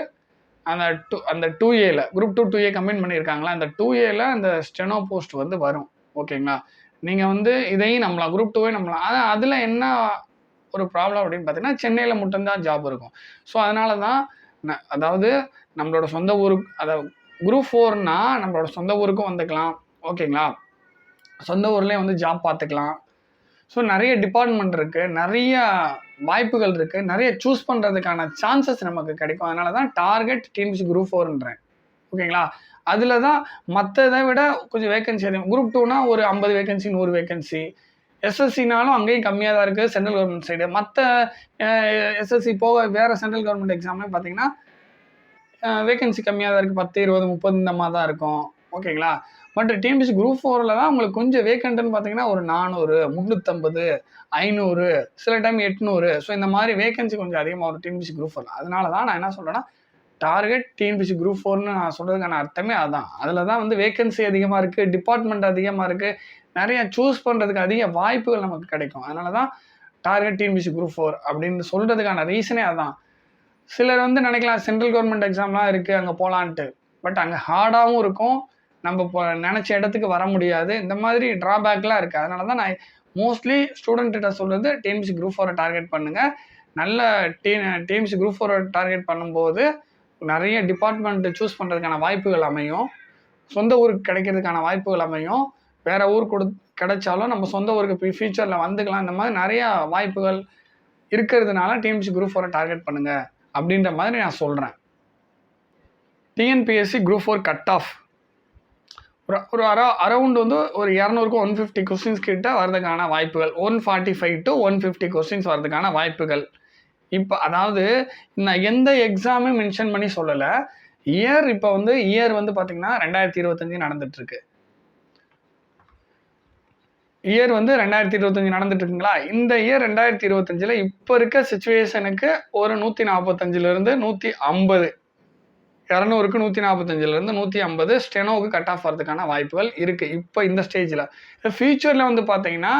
அந்த 2Aல குரூப் 2 2A கம்பைன் பண்ணியிருக்காங்களா, அந்த 2Aல அந்த ஸ்டெனோ போஸ்ட் வந்து வரும், ஓகேங்களா. நீங்கள் வந்து இதையும் நம்பலாம், குரூப் 2வே நம்பலாம். ஆனால் அதில் என்ன ஒரு ப்ராப்ளம் அப்படின்னு பார்த்தீங்கன்னா சென்னையில் மட்டும்தான் ஜாப் இருக்கும். ஸோ அதனால தான் அதாவது நம்மளோட சொந்த ஊருக்கு, அதாவது குரூப் 4னா நம்மளோட சொந்த ஊருக்கும் வந்துக்கலாம், ஓகேங்களா. சொந்த ஊர்லேயே வந்து ஜாப் பார்த்துக்கலாம். ஸோ நிறைய டிபார்ட்மெண்ட் இருக்குது, நிறைய வாய்ப்புகள் இருக்குது, நிறைய சூஸ் பண்ணுறதுக்கான சான்சஸ் நமக்கு கிடைக்கும். அதனால தான் டார்கெட் டிஎன்பிஎஸ்சி குரூப் 4ன்றேன், ஓகேங்களா. அதில் தான் மற்றதை விட கொஞ்சம் வேகன்சி அதிகம். குரூப் 2னா ஒரு 50 வேகன்சி 100 வேகன்சி. எஸ்எஸ்சினாலும் அங்கேயும் கம்மியாக தான் இருக்குது சென்ட்ரல் கவர்மெண்ட் சைடு. மற்ற எஸ்எஸ்சி போக வேறு சென்ட்ரல் கவர்மெண்ட் எக்ஸாம்லேயும் பார்த்தீங்கன்னா வேகன்சி கம்மியாக தான் இருக்குது, 10 20 30 இந்த மாதிரி தான் இருக்கும், ஓகேங்களா. பட் டிஎன்பிஎஸ்சி குரூப் 4ல் தான் உங்களுக்கு கொஞ்சம் வேகண்ட்டுன்னு பார்த்தீங்கன்னா ஒரு 400 350 500 சில டைம் 800. ஸோ இந்த மாதிரி வேகன்சி கொஞ்சம் அதிகமாக வரும் டிஎன்பிஎஸ்சி குரூப் 4. அதனால தான் நான் என்ன சொல்கிறேன்னா டார்கெட் டிஎன்பிஎஸ்சி குரூப் 4ன்னு நான் சொல்கிறதுக்கான அர்த்தமே அதுதான். அதில் தான் வந்து வேகன்சி அதிகமாக இருக்குது, டிபார்ட்மெண்ட் அதிகமாக இருக்குது, நிறைய சூஸ் பண்ணுறதுக்கு அதிக வாய்ப்புகள் நமக்கு கிடைக்கும். அதனால தான் டார்கெட் டிஎன்பிஎஸ்சி குரூப் 4 அப்படின்னு சொல்கிறதுக்கான ரீசனே அதுதான். சிலர் வந்து நினைக்கலாம் சென்ட்ரல் கவர்மெண்ட் எக்ஸாம்லாம் இருக்குது அங்கே போகலான்ட்டு, பட் அங்கே ஹார்டாகவும் இருக்கும், நம்ம இப்போ நினச்ச இடத்துக்கு வர முடியாது, இந்த மாதிரி ட்ராபேக்லாம் இருக்குது. அதனால தான் நான் மோஸ்ட்லி ஸ்டூடெண்ட்டிட்ட சொல்கிறது டிஎன்பிஎஸ்சி குரூப் 4 டார்கெட் பண்ணுங்கள். நல்ல டிஎன்பிஎஸ்சி குரூப் 4 டார்கெட் பண்ணும்போது நிறைய டிபார்ட்மெண்ட் சூஸ் பண்ணுறதுக்கான வாய்ப்புகள் அமையும், சொந்த ஊருக்கு கிடைக்கிறதுக்கான வாய்ப்புகள் அமையும், வேறு ஊர் கிடைச்சாலும் நம்ம சொந்த ஊருக்கு ஃபியூச்சரில் வந்துக்கலாம். இந்த மாதிரி நிறையா வாய்ப்புகள் இருக்கிறதுனால டிஎன்பிஎஸ்சி குரூப் 4 டார்கெட் பண்ணுங்கள் அப்படின்ற மாதிரி நான் சொல்கிறேன். டிஎன்பிஎஸ்சி குரூப் 4 கட் ஆஃப் ஒரு அரௌண்ட் வந்து ஒரு 200க்கு 150 கொஸ்டின்ஸ் கிட்ட வரதுக்கான வாய்ப்புகள், 145 to 150 கொஸ்டின்ஸ் வரதுக்கான வாய்ப்புகள். இப்போ அதாவது நான் எந்த எக்ஸாமும் மென்ஷன் பண்ணி சொல்லலை. இப்போ வந்து இயர் வந்து பார்த்தீங்கன்னா 2025 நடந்துட்டுருக்கு. இயர் வந்து 2025 நடந்துட்டுருக்குங்களா. இந்த இயர் 2025 இப்போ இருக்க சுச்சுவேஷனுக்கு ஒரு 145லேருந்து 150, 200க்கு 145லேருந்து 150 ஸ்டெனோவுக்கு கட் ஆஃப் வரதுக்கான வாய்ப்புகள் இருக்குது இப்போ இந்த ஸ்டேஜில். ஃபியூச்சரில் வந்து பார்த்தீங்கன்னா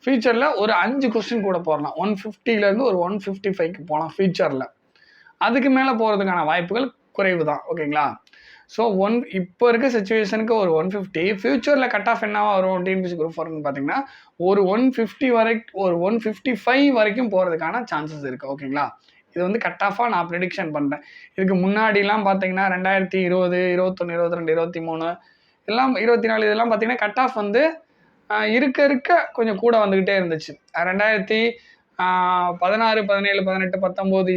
ஃபியூச்சரில் ஒரு 5 கொஸ்டின் கூட போடலாம், 150லேருந்து ஒரு 155க்கு போகலாம் ஃபியூச்சரில். அதுக்கு மேலே போகிறதுக்கான வாய்ப்புகள் குறைவு தான், ஓகேங்களா. ஸோ இப்போ இருக்க சுச்சுவேஷனுக்கு ஒரு 150, ஃபியூச்சரில் கட் ஆஃப் என்னவா வரும் டிஎன்பிஎஸ்சி குரூப் 4ன்னு பார்த்தீங்கன்னா ஒரு 150 வரைக்கும், ஒரு 155 வரைக்கும் போகிறதுக்கான சான்சஸ் இருக்குது, ஓகேங்களா. இது வந்து கட் ஆஃபாக நான் ப்ரெடிக்ஷன் பண்ணுறேன். இதுக்கு முன்னாடிலாம் பார்த்தீங்கன்னா 2020 21 22 23 எல்லாம் 24 இதெல்லாம் பார்த்தீங்கன்னா கட் ஆஃப் வந்து இருக்க கொஞ்சம் கூட வந்துக்கிட்டே இருந்துச்சு. 2016 17 18 19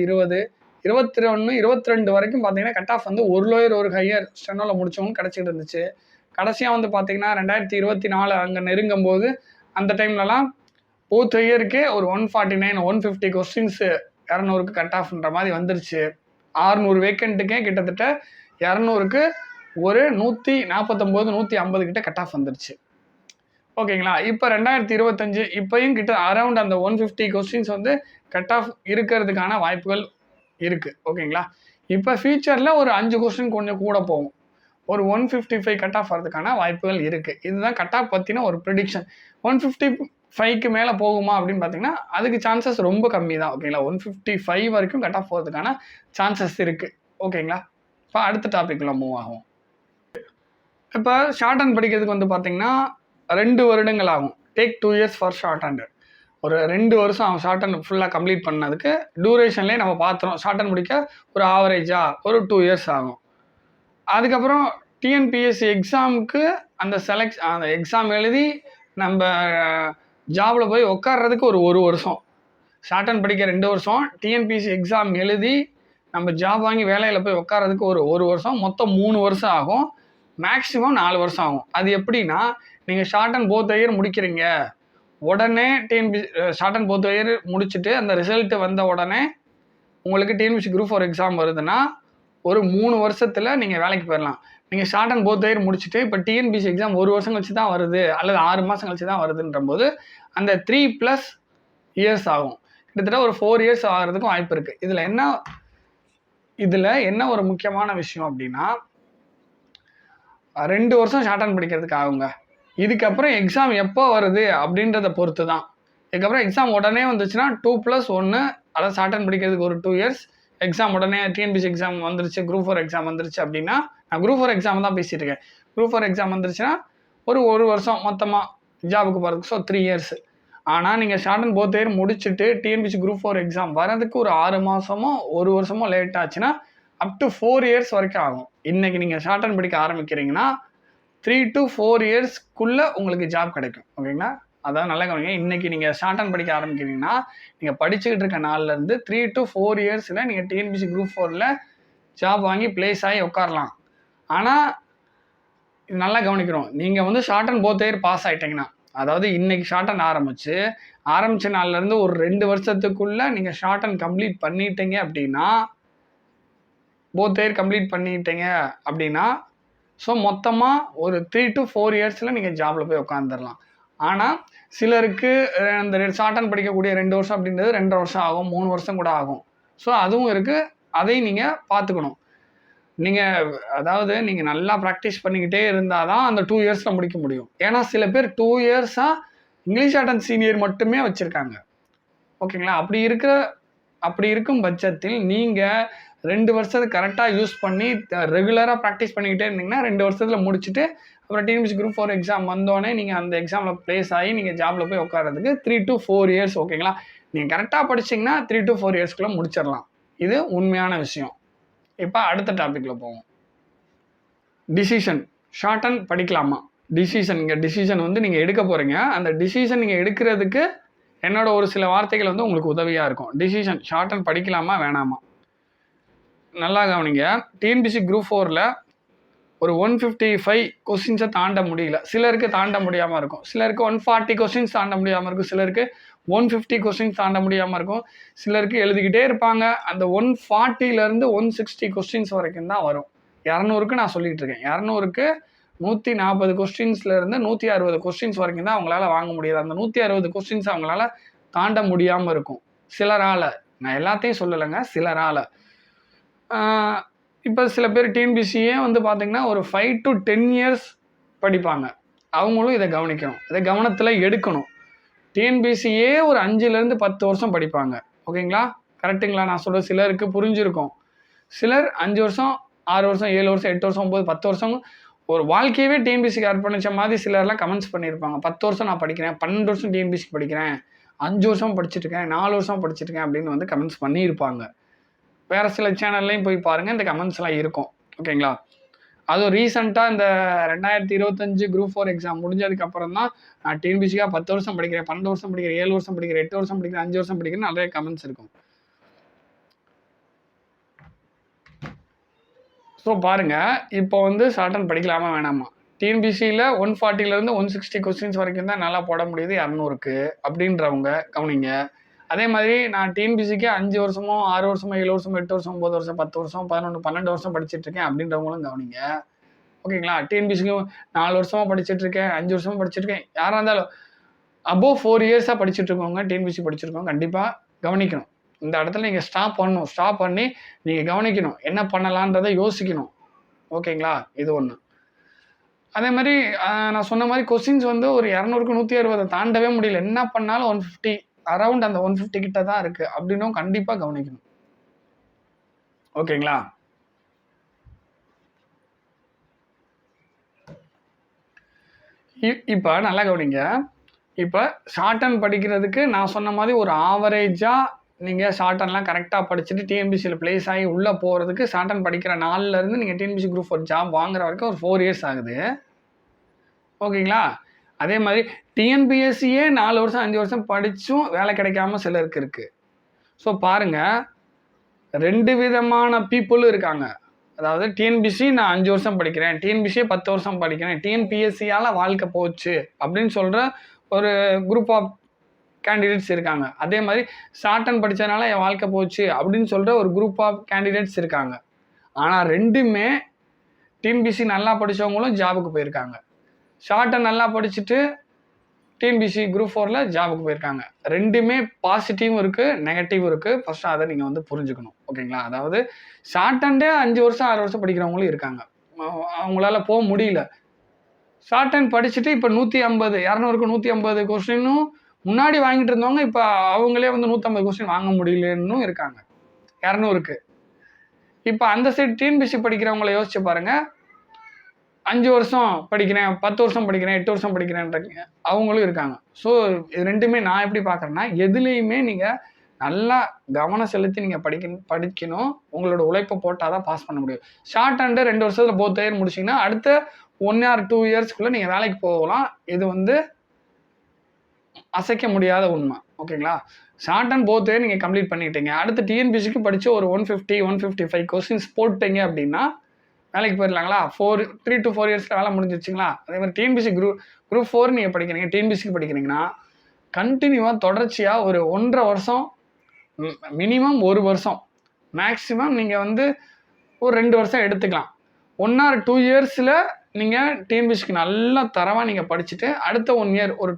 20 21 22 வரைக்கும் பார்த்தீங்கன்னா கட் ஆஃப் வந்து ஒரு லோயர் ஒரு ஹையர் ஸ்டெனோவில் முடிச்சவங்க கிடச்சிட்டு இருந்துச்சு. கடைசியாக வந்து பார்த்தீங்கன்னா 2024 அங்கே நெருங்கும் போது அந்த டைம்லலாம் போத் இயருக்கே ஒரு 149 150 கொஸ்டின்ஸு 200க்கு கட் ஆஃப்ன்ற மாதிரி வந்துருச்சு. 600 வேக்கண்ட்டுக்கே கிட்டத்தட்ட 200க்கு ஒரு 149 150 கிட்ட கட் ஆஃப் வந்துருச்சு, ஓகேங்களா. இப்போ 2025 இப்போயும் கிட்ட அரௌண்ட் அந்த 150 கொஸ்டின்ஸ் வந்து கட் ஆஃப் இருக்கிறதுக்கான வாய்ப்புகள் இருக்குது, ஓகேங்களா. இப்போ ஃபியூச்சரில் ஒரு 5 கொஸ்டின் கொஞ்சம் கூட போகும், ஒரு 155 கட் ஆஃப் வரதுக்கான வாய்ப்புகள் இருக்குது. இதுதான் கட் ஆஃப் பற்றின ஒரு ப்ரிடிக்ஷன். 155க்கு மேலே போகுமா அப்படின்னு பார்த்தீங்கன்னா அதுக்கு சான்சஸ் ரொம்ப கம்மி தான், ஓகேங்களா. 155 வரைக்கும் கட் ஆஃப் போகிறதுக்கான சான்சஸ் இருக்குது, ஓகேங்களா. இப்போ அடுத்த டாபிக்ல மூவ் ஆகும். இப்போ ஷார்ட் ஹேண்ட் படிக்கிறதுக்கு வந்து பார்த்தீங்கன்னா 2 வருடங்கள் ஆகும். Take 2 years for short hand. ஒரு 2 வருஷம் ஆகும் ஷார்ட் ஹேண்ட் ஃபுல்லாக கம்ப்ளீட் பண்ணதுக்கு. டியூரேஷன்லேயே நம்ம பார்த்துறோம், ஷார்ட் ஹேண்ட் முடிக்க ஒரு ஆவரேஜாக ஒரு 2 years ஆகும். அதுக்கப்புறம் டிஎன்பிஎஸ்சி எக்ஸாமுக்கு அந்த எக்ஸாம் எழுதி நம்ம ஜாபில் போய் உட்கார்றதுக்கு ஒரு வருஷம், ஷார்ட் படிக்க 2 வருஷம், டிஎன்பிஎஸ்சி எக்ஸாம் எழுதி நம்ம ஜாப் வாங்கி வேலையில் போய் உட்கார்றதுக்கு ஒரு வருஷம், மொத்தம் 3 வருஷம் ஆகும். மேக்ஸிமம் 4 வருஷம் ஆகும். அது எப்படின்னா, நீங்கள் ஷார்ட் அண்ட் போத் இயர் முடிக்கிறீங்க, உடனே ஷார்ட் அண்ட் போத் இயர் முடிச்சுட்டு அந்த ரிசல்ட் வந்த உடனே உங்களுக்கு டிஎன்பிஎஸ்சி குரூப் 4 எக்ஸாம் வருதுன்னா ஒரு 3 வருஷத்தில் நீங்கள் வேலைக்கு போயிடலாம். நீங்கள் ஷார்ட் அண்ட் போத் இயர் முடிச்சுட்டு இப்போ டிஎன்பிஎஸ்சி எக்ஸாம் 1 வருஷம் கழிச்சு தான் வருது அல்லது 6 மாதம் கழிச்சு தான் வருதுன்ற போது அந்த 3+ இயர்ஸ் ஆகும். கிட்டத்தட்ட ஒரு 4 இயர்ஸ் ஆகிறதுக்கும் வாய்ப்பு இருக்குது. இதில் என்ன ஒரு முக்கியமான விஷயம் அப்படின்னா, 2 வருஷம் ஷார்ட் அண்ட் படிக்கிறதுக்கு ஆகுங்க. இதுக்கப்புறம் எக்ஸாம் எப்போ வருது அப்படின்றத பொறுத்து தான். இதுக்கப்புறம் எக்ஸாம் உடனே வந்துச்சுன்னா 2+1, அதாவது ஷார்ட் அண்ட் படிக்கிறதுக்கு ஒரு 2 இயர்ஸ், எக்ஸாம் உடனே டிஎன்பிஎஸ்சி எக்ஸாம் வந்துருச்சு, குரூப் 4 எக்ஸாம் வந்துருச்சு அப்படின்னா, நான் குரூப் 4 எக்ஸாம் தான் பேசிகிட்டு இருக்கேன். குரூப் 4 எக்ஸாம் வந்துருச்சுன்னா ஒரு வருஷம் மொத்தமாக ஜாபுக்கு போகிறதுக்கு, ஸோ 3 இயர்ஸ். ஆனால் நீங்கள் ஷார்ட் அண்ட் போத் இயர் முடிச்சுட்டு டிஎன்பிஎஸ்சி குரூப் 4 எக்ஸாம் வரதுக்கு ஒரு 6 மாதமோ 1 வருஷமோ லேட் ஆச்சுன்னா அப் டு 4 இயர்ஸ் வரைக்கும் ஆகும். இன்றைக்கி நீங்கள் ஷார்ட் அண்ட் படிக்க ஆரம்பிக்கிறீங்கன்னா 3 to 4 இயர்ஸ்க்குள்ளே உங்களுக்கு ஜாப் கிடைக்கும். ஓகேங்களா? அதான் நல்லா கவனிங்க. இன்றைக்கி நீங்கள் ஷார்ட் அண்ட் படிக்க ஆரம்பிக்கிறீங்கன்னா நீங்கள் படிச்சுக்கிட்டு இருக்க நாள்லேருந்து 3 to 4 இயர்ஸில் நீங்கள் டிஎன்பிஎஸ்சி குரூப் 4ல் ஜாப் வாங்கி ப்ளேஸ் ஆகி உட்காரலாம். ஆனால் இது நல்லா கவனிக்கிறோம், நீங்கள் வந்து short and both year pass ஆகிட்டிங்கன்னா, அதாவது இன்றைக்கி ஷார்ட் அண்ட் ஆரம்பித்த நாள்லேருந்து ஒரு 2 வருஷத்துக்குள்ளே நீங்கள் ஷார்ட் அண்ட் கம்ப்ளீட் பண்ணிட்டீங்க அப்படின்னா, போத் இயர் கம்ப்ளீட் பண்ணிட்டீங்க அப்படின்னா, ஸோ மொத்தமாக ஒரு 3 to 4 இயர்ஸில் நீங்கள் ஜாபில் போய் உட்காந்துடலாம். ஆனால் சிலருக்கு அந்த ஷார்ட் அண்ட் படிக்கக்கூடிய 2 வருஷம் அப்படின்றது 2.5 வருஷம் ஆகும், 3 வருஷம் கூட ஆகும். ஸோ அதுவும் இருக்குது, அதையும் நீங்கள் பார்த்துக்கணும். நீங்கள் நல்லா ப்ராக்டிஸ் பண்ணிக்கிட்டே இருந்தால் தான் அந்த 2 இயர்ஸில் முடிக்க முடியும். ஏன்னா சில பேர் 2 இயர்ஸாக இங்கிலீஷ் ஷார்ட் அண்ட் சீனியர் மட்டுமே வச்சுருக்காங்க. ஓகேங்களா? அப்படி இருக்கும் பட்சத்தில் நீங்கள் 2 வருஷத்தை கரெக்டாக யூஸ் பண்ணி ரெகுலராக ப்ராக்டிஸ் பண்ணிக்கிட்டே இருந்தீங்கன்னா 2 வருஷத்தில் முடிச்சுட்டு அப்புறம் டிஎன்பிஎஸ்சி குரூப் 4 எக்ஸாம் வந்தோடனே நீங்கள் அந்த எக்ஸாமில் ப்ளேஸ் ஆகி நீங்கள் ஜாபில் போய் உட்காரதுக்கு 3 to 4 இயர்ஸ். ஓகேங்களா? நீங்கள் கரெக்டாக படிச்சிங்கன்னா 3 to 4 இயர்ஸ்க்குள்ளே முடிச்சிடலாம். இது உண்மையான விஷயம். இப்போ அடுத்த டாப்பிக்கில் போவோம். டிசிஷன். ஷார்ட் அண்ட் படிக்கலாமா? டிசிஷன் வந்து நீங்கள் எடுக்க போகிறீங்க. அந்த டிசிஷன் நீங்கள் எடுக்கிறதுக்கு என்னோட ஒரு சில வார்த்தைகள் வந்து உங்களுக்கு உதவியாக இருக்கும். டிசிஷன் ஷார்ட் அண்ட் படிக்கலாமா வேணாமா? நல்லா கவனிங்க. டிஎன்பிஎஸ்சி குரூப் 4ல் ஒரு 155 கொஸ்டின்ஸை தாண்ட முடியல. சிலருக்கு தாண்ட முடியாமல் இருக்கும், சிலருக்கு 140 கொஸ்டின்ஸ் தாண்ட முடியாமல் இருக்கும், சிலருக்கு 150 கொஸ்டின்ஸ் தாண்ட முடியாமல் இருக்கும், சிலருக்கு எழுதிக்கிட்டே இருப்பாங்க. அந்த 140லேருந்து 160 கொஸ்டின்ஸ் வரைக்கும் தான் வரும். 200க்கு நான் சொல்லிகிட்டு இருக்கேன். 200க்கு 140 கொஸ்டின்ஸ்லேருந்து 160 கொஸ்டின்ஸ் வரைக்கும் தான் அவங்களால வாங்க முடியாது. அந்த 160 கொஸ்டின்ஸ் அவங்களால தாண்ட முடியாமல் இருக்கும் சிலரால். நான் எல்லாத்தையும் சொல்லலைங்க, சிலரால். இப்போ சில பேர் டிஎன்பிஎஸ்சியே வந்து பார்த்திங்கன்னா ஒரு 5 to 10 இயர்ஸ் படிப்பாங்க. அவங்களும் இதை கவனிக்கணும், இதை கவனத்தில் எடுக்கணும். டிஎன்பிஎஸ்சியே ஒரு 5லேருந்து 10 வருஷம் படிப்பாங்க. ஓகேங்களா? கரெக்டுங்களா நான் சொல்கிற? சிலருக்கு புரிஞ்சிருக்கும். சிலர் 5 வருஷம் 6 வருஷம் 7 வருஷம் 8 வருஷம் 9 10 வருஷம் ஒரு வாழ்க்கையவே டிஎன்பிஎஸ்சிக்கு அர்ப்பணித்த மாதிரி சிலர்லாம் கமெண்ட்ஸ் பண்ணியிருப்பாங்க. 10 வருஷம் நான் படிக்கிறேன், 12 வருஷம் டிஎன்பிஎஸ்சி படிக்கிறேன், 5 வருஷம் படிச்சுட்ருக்கேன், 4 வருஷம் படிச்சுட்ருக்கேன் அப்படின்னு வந்து கமெண்ட்ஸ் பண்ணியிருப்பாங்க. வேறு சில சேனல்லையும் போய் பாருங்கள், இந்த கமெண்ட்ஸ்லாம் இருக்கும். ஓகேங்களா? அதுவும் ரீசெண்டாக இந்த 2025 குரூப் 4 எக்ஸாம் முடிஞ்சதுக்கப்புறம் தான் நான் டிஎன்பிஎஸ்சிக்காக 10 வருஷம் படிக்கிறேன், 12 வருஷம் படிக்கிறேன், 7 வருஷம் படிக்கிறேன், 8 வருஷம் படிக்கிறேன், 5 வருஷம் படிக்கிறேன் நிறைய கமெண்ட்ஸ் இருக்கும். ஸோ பாருங்கள், இப்போ வந்து ஷார்ட் அண்ட் படிக்கலாமா வேணாமா? டிஎன்பிஎஸ்சியில் 140லேருந்து 160 கொஸ்டின்ஸ் வரைக்கும் தான் நல்லா போட முடியுது 200க்கு அப்படின்றவங்க கவனிங்க. அதே மாதிரி நான் டிஎன்பிஎஸ்சிக்கு 5 வருஷமோ 6 வருஷமோ 7 வருஷமோ 8 வருஷம் 9 வருஷம் 10 வருஷம் 11 12 வருஷம் படிச்சுட்ருக்கேன் அப்படின்றவங்களும் கவனிங்க. ஓகேங்களா? டிஎன்பிஎஸ்சிக்கும் 4 வருஷமாக படிச்சுட்ருக்கேன், 5 வருஷமாக படிச்சுட்ருக்கேன், யாராக இருந்தாலும் அபோவ் 4 இயர்ஸாக படிச்சுட்ருக்கவங்க, டிஎன்பிஎஸ்சி படிச்சிருக்கவங்க கண்டிப்பாக கவனிக்கணும். இந்த இடத்துல நீங்கள் ஸ்டாப் பண்ணி நீங்கள் கவனிக்கணும், என்ன பண்ணலான்றதை யோசிக்கணும். ஓகேங்களா? இது ஒன்று. அதே மாதிரி நான் சொன்ன மாதிரி கொஸ்டின்ஸ் வந்து ஒரு 200க்கு 160 தாண்டவே முடியல. என்ன பண்ணாலும் 150 அரௌண்ட் அந்த 150 கிட்ட தான் இருக்குது அப்படின்னும் கண்டிப்பாக கவனிக்கணும். ஓகேங்களா? இப்போ நல்லா கவனிங்க. இப்போ ஷார்ட் அண்ட் படிக்கிறதுக்கு நான் சொன்ன மாதிரி ஒரு ஆவரேஜாக நீங்கள் ஷார்ட் அண்ட்லாம் கரெக்டாக படிச்சுட்டு டிஎன்பிஎஸ்சியில் ப்ளேஸ் ஆகி உள்ளே போகிறதுக்கு ஷார்ட் அண்ட் படிக்கிற நாள்லேருந்து நீங்கள் டிஎன்பிஎஸ்சி குரூப் 4 ஜாப் வாங்குற வரைக்கும் ஒரு 4 இயர்ஸ் ஆகுது. ஓகேங்களா? அதே மாதிரி டிஎன்பிஎஸ்சியே 4 வருஷம் 5 வருஷம் படிச்சும் வேலை கிடைக்காம சிலருக்கு இருக்குது. ஸோ பாருங்கள், 2 விதமான பீப்புளும் இருக்காங்க. அதாவது டிஎன்பிஎஸ்சி நான் 5 வருஷம் படிக்கிறேன், டிஎன்பிஎஸ்சியே 10 வருஷம் படிக்கிறேன், டிஎன்பிஎஸ்சியால் வாழ்க்கை போச்சு அப்படின்னு சொல்கிற ஒரு குரூப் ஆஃப் கேண்டிடேட்ஸ் இருக்காங்க. அதே மாதிரி ஷார்ட்டன் படித்ததுனால என் வாழ்க்கை போச்சு அப்படின்னு சொல்கிற ஒரு குரூப் ஆஃப் கேண்டிடேட்ஸ் இருக்காங்க. ஆனால் ரெண்டுமே டிஎன்பிஎஸ்சி நல்லா படித்தவங்களும் ஜாபுக்கு போயிருக்காங்க. ஷார்ட்டன் நல்லா படிச்சுட்டு டிஎன்பிஎஸ்சி குரூப் 4ல் ஜாபுக்கு போயிருக்காங்க. ரெண்டுமே பாசிட்டிவும் இருக்குது, நெகட்டிவும் இருக்குது. ஃபஸ்ட்டு அதை நீங்கள் வந்து புரிஞ்சுக்கணும். ஓகேங்களா? அதாவது ஷார்ட்டன்டே 5 வருஷம் 6 வருஷம் படிக்கிறவங்களும் இருக்காங்க. அவங்களால போக முடியல. ஷார்ட்டன் படிச்சுட்டு இப்போ 150 200க்கு 150 கொஸ்டினும் முன்னாடி வாங்கிட்டு இருந்தவங்க இப்போ அவங்களே வந்து 150 கொஸ்டின் வாங்க முடியலன்னு இருக்காங்க 200க்கு. இப்போ அந்த சைடு டிஎன்பிஎஸ்சி படிக்கிறவங்கள யோசிச்சு பாருங்கள். 5 வருஷம் படிக்கிறேன், 10 வருஷம் படிக்கிறேன், 8 வருஷம் படிக்கிறேன்றீங்க அவங்களும் இருக்காங்க. ஸோ இது ரெண்டுமே நான் எப்படி பார்க்குறேன்னா, எதுலேயுமே நீங்கள் நல்லா கவனம் செலுத்தி நீங்கள் படிக்கணும். உங்களோட உழைப்பை போட்டால் தான் பாஸ் பண்ண முடியும். ஷார்ட் அண்டு 2 வருஷத்தில் போத் இயர் முடிச்சிங்கன்னா அடுத்த 1 or 2 இயர்ஸ்க்குள்ளே நீங்கள் வேலைக்கு போகலாம். இது வந்து அசைக்க முடியாத உண்மை. ஓகேங்களா? ஷார்ட் அண்ட் போத் இயர் நீங்கள் கம்ப்ளீட் பண்ணிட்டீங்க. அடுத்து டிஎன்பிஎஸ்சிக்கு படித்து ஒரு 150 155 கொஸ்டின்ஸ் போட்டீங்க அப்படின்னா வேலைக்கு போயிடலாங்களா? 3 to 4 இயர்ஸில் வேலை முடிஞ்சிருச்சுங்களா? அதே மாதிரி டிஎன்பிஎஸ்சி குரூப் 4 நீங்கள் படிக்கிறீங்க, டிஎன்பிஎஸ்சிக்கு படிக்கிறீங்கன்னா கண்டினியூவாக தொடர்ச்சியாக ஒரு 1.5 வருஷம், மினிமம் 1 வருஷம், மேக்ஸிமம் நீங்கள் வந்து ஒரு 2 வருஷம் எடுத்துக்கலாம். 1 or 2 இயர்ஸில் நீங்கள் டிஎன்பிஎஸ்சிக்கு நல்லா தரவாக நீங்கள் படிச்சுட்டு அடுத்த 1 இயர் ஒரு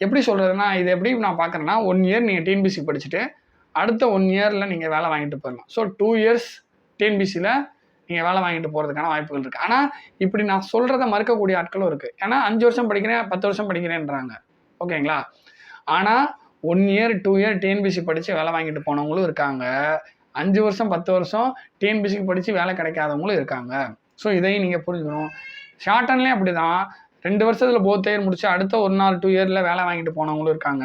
எப்படி சொல்கிறதுனா, இது எப்படி நான் பார்க்குறேன்னா 1 இயர் நீங்கள் டிஎன்பிஎஸ்சி படிச்சுட்டு அடுத்த 1 இயரில் நீங்கள் வேலை வாங்கிட்டு போயிடலாம். ஸோ 2 இயர்ஸ் டிஎன்பிஎஸ்சியில் நீங்கள் வேலை வாங்கிட்டு போகிறதுக்கான வாய்ப்புகள் இருக்குது. ஆனால் இப்படி நான் சொல்கிறத மறுக்கக்கூடிய ஆட்களும் இருக்குது. ஏன்னா 5 வருஷம் படிக்கிறேன், 10 வருஷம் படிக்கிறேன்றாங்க. ஓகேங்களா? ஆனால் 1 இயர் 2 இயர் டிஎன்பிஎஸ்சி படித்து வேலை வாங்கிட்டு போனவங்களும் இருக்காங்க. 5 வருஷம் 10 வருஷம் டிஎன்பிஎஸ்சிக்கு படித்து வேலை கிடைக்காதவங்களும் இருக்காங்க. ஸோ இதையும் நீங்கள் புரிஞ்சுக்கணும். ஷார்ட்டன்லேயும் அப்படி தான் 2 வருஷத்தில் போத் இயர் முடிச்சு அடுத்த 1 or 2 இயரில் வேலை வாங்கிட்டு போனவங்களும் இருக்காங்க.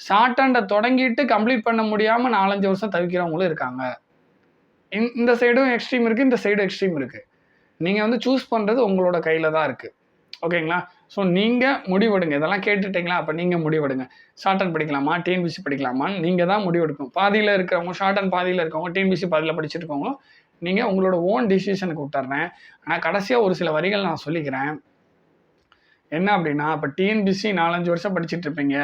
ஷார்ட்டண்டை தொடங்கிட்டு கம்ப்ளீட் பண்ண முடியாமல் 4-5 வருஷம் தவிக்கிறவங்களும் இருக்காங்க. இந்த சைடும் எக்ஸ்ட்ரீம் இருக்குது, இந்த சைடும் எக்ஸ்ட்ரீம் இருக்குது. நீங்கள் வந்து சூஸ் பண்ணுறது உங்களோட கையில் தான் இருக்குது. ஓகேங்களா? ஸோ நீங்கள் முடிவெடுங்க. இதெல்லாம் கேட்டுட்டிங்களா? அப்போ நீங்கள் முடிவெடுங்க. ஷார்ட்டன் படிக்கலாமா, டிஎன்பிஎஸ்சி படிக்கலாமான்னு நீங்கள் தான் முடிவெடுக்கணும். பாதியில் இருக்கிறவங்க, ஷார்ட்டன் பாதியில் இருக்கவங்க, டிஎன்பிஎஸ்சி பாதியில் படிச்சுட்டு இருக்கவங்களும் நீங்கள் உங்களோட ஓன் டிசிஷனுக்கு விட்டுறேன். ஆனால் கடைசியாக ஒரு சில வரிகள் நான் சொல்லிக்கிறேன். என்ன அப்படின்னா, இப்போ டிஎன்பிஎஸ்சி 4-5 வருஷம் படிச்சுட்டு இருப்பீங்க.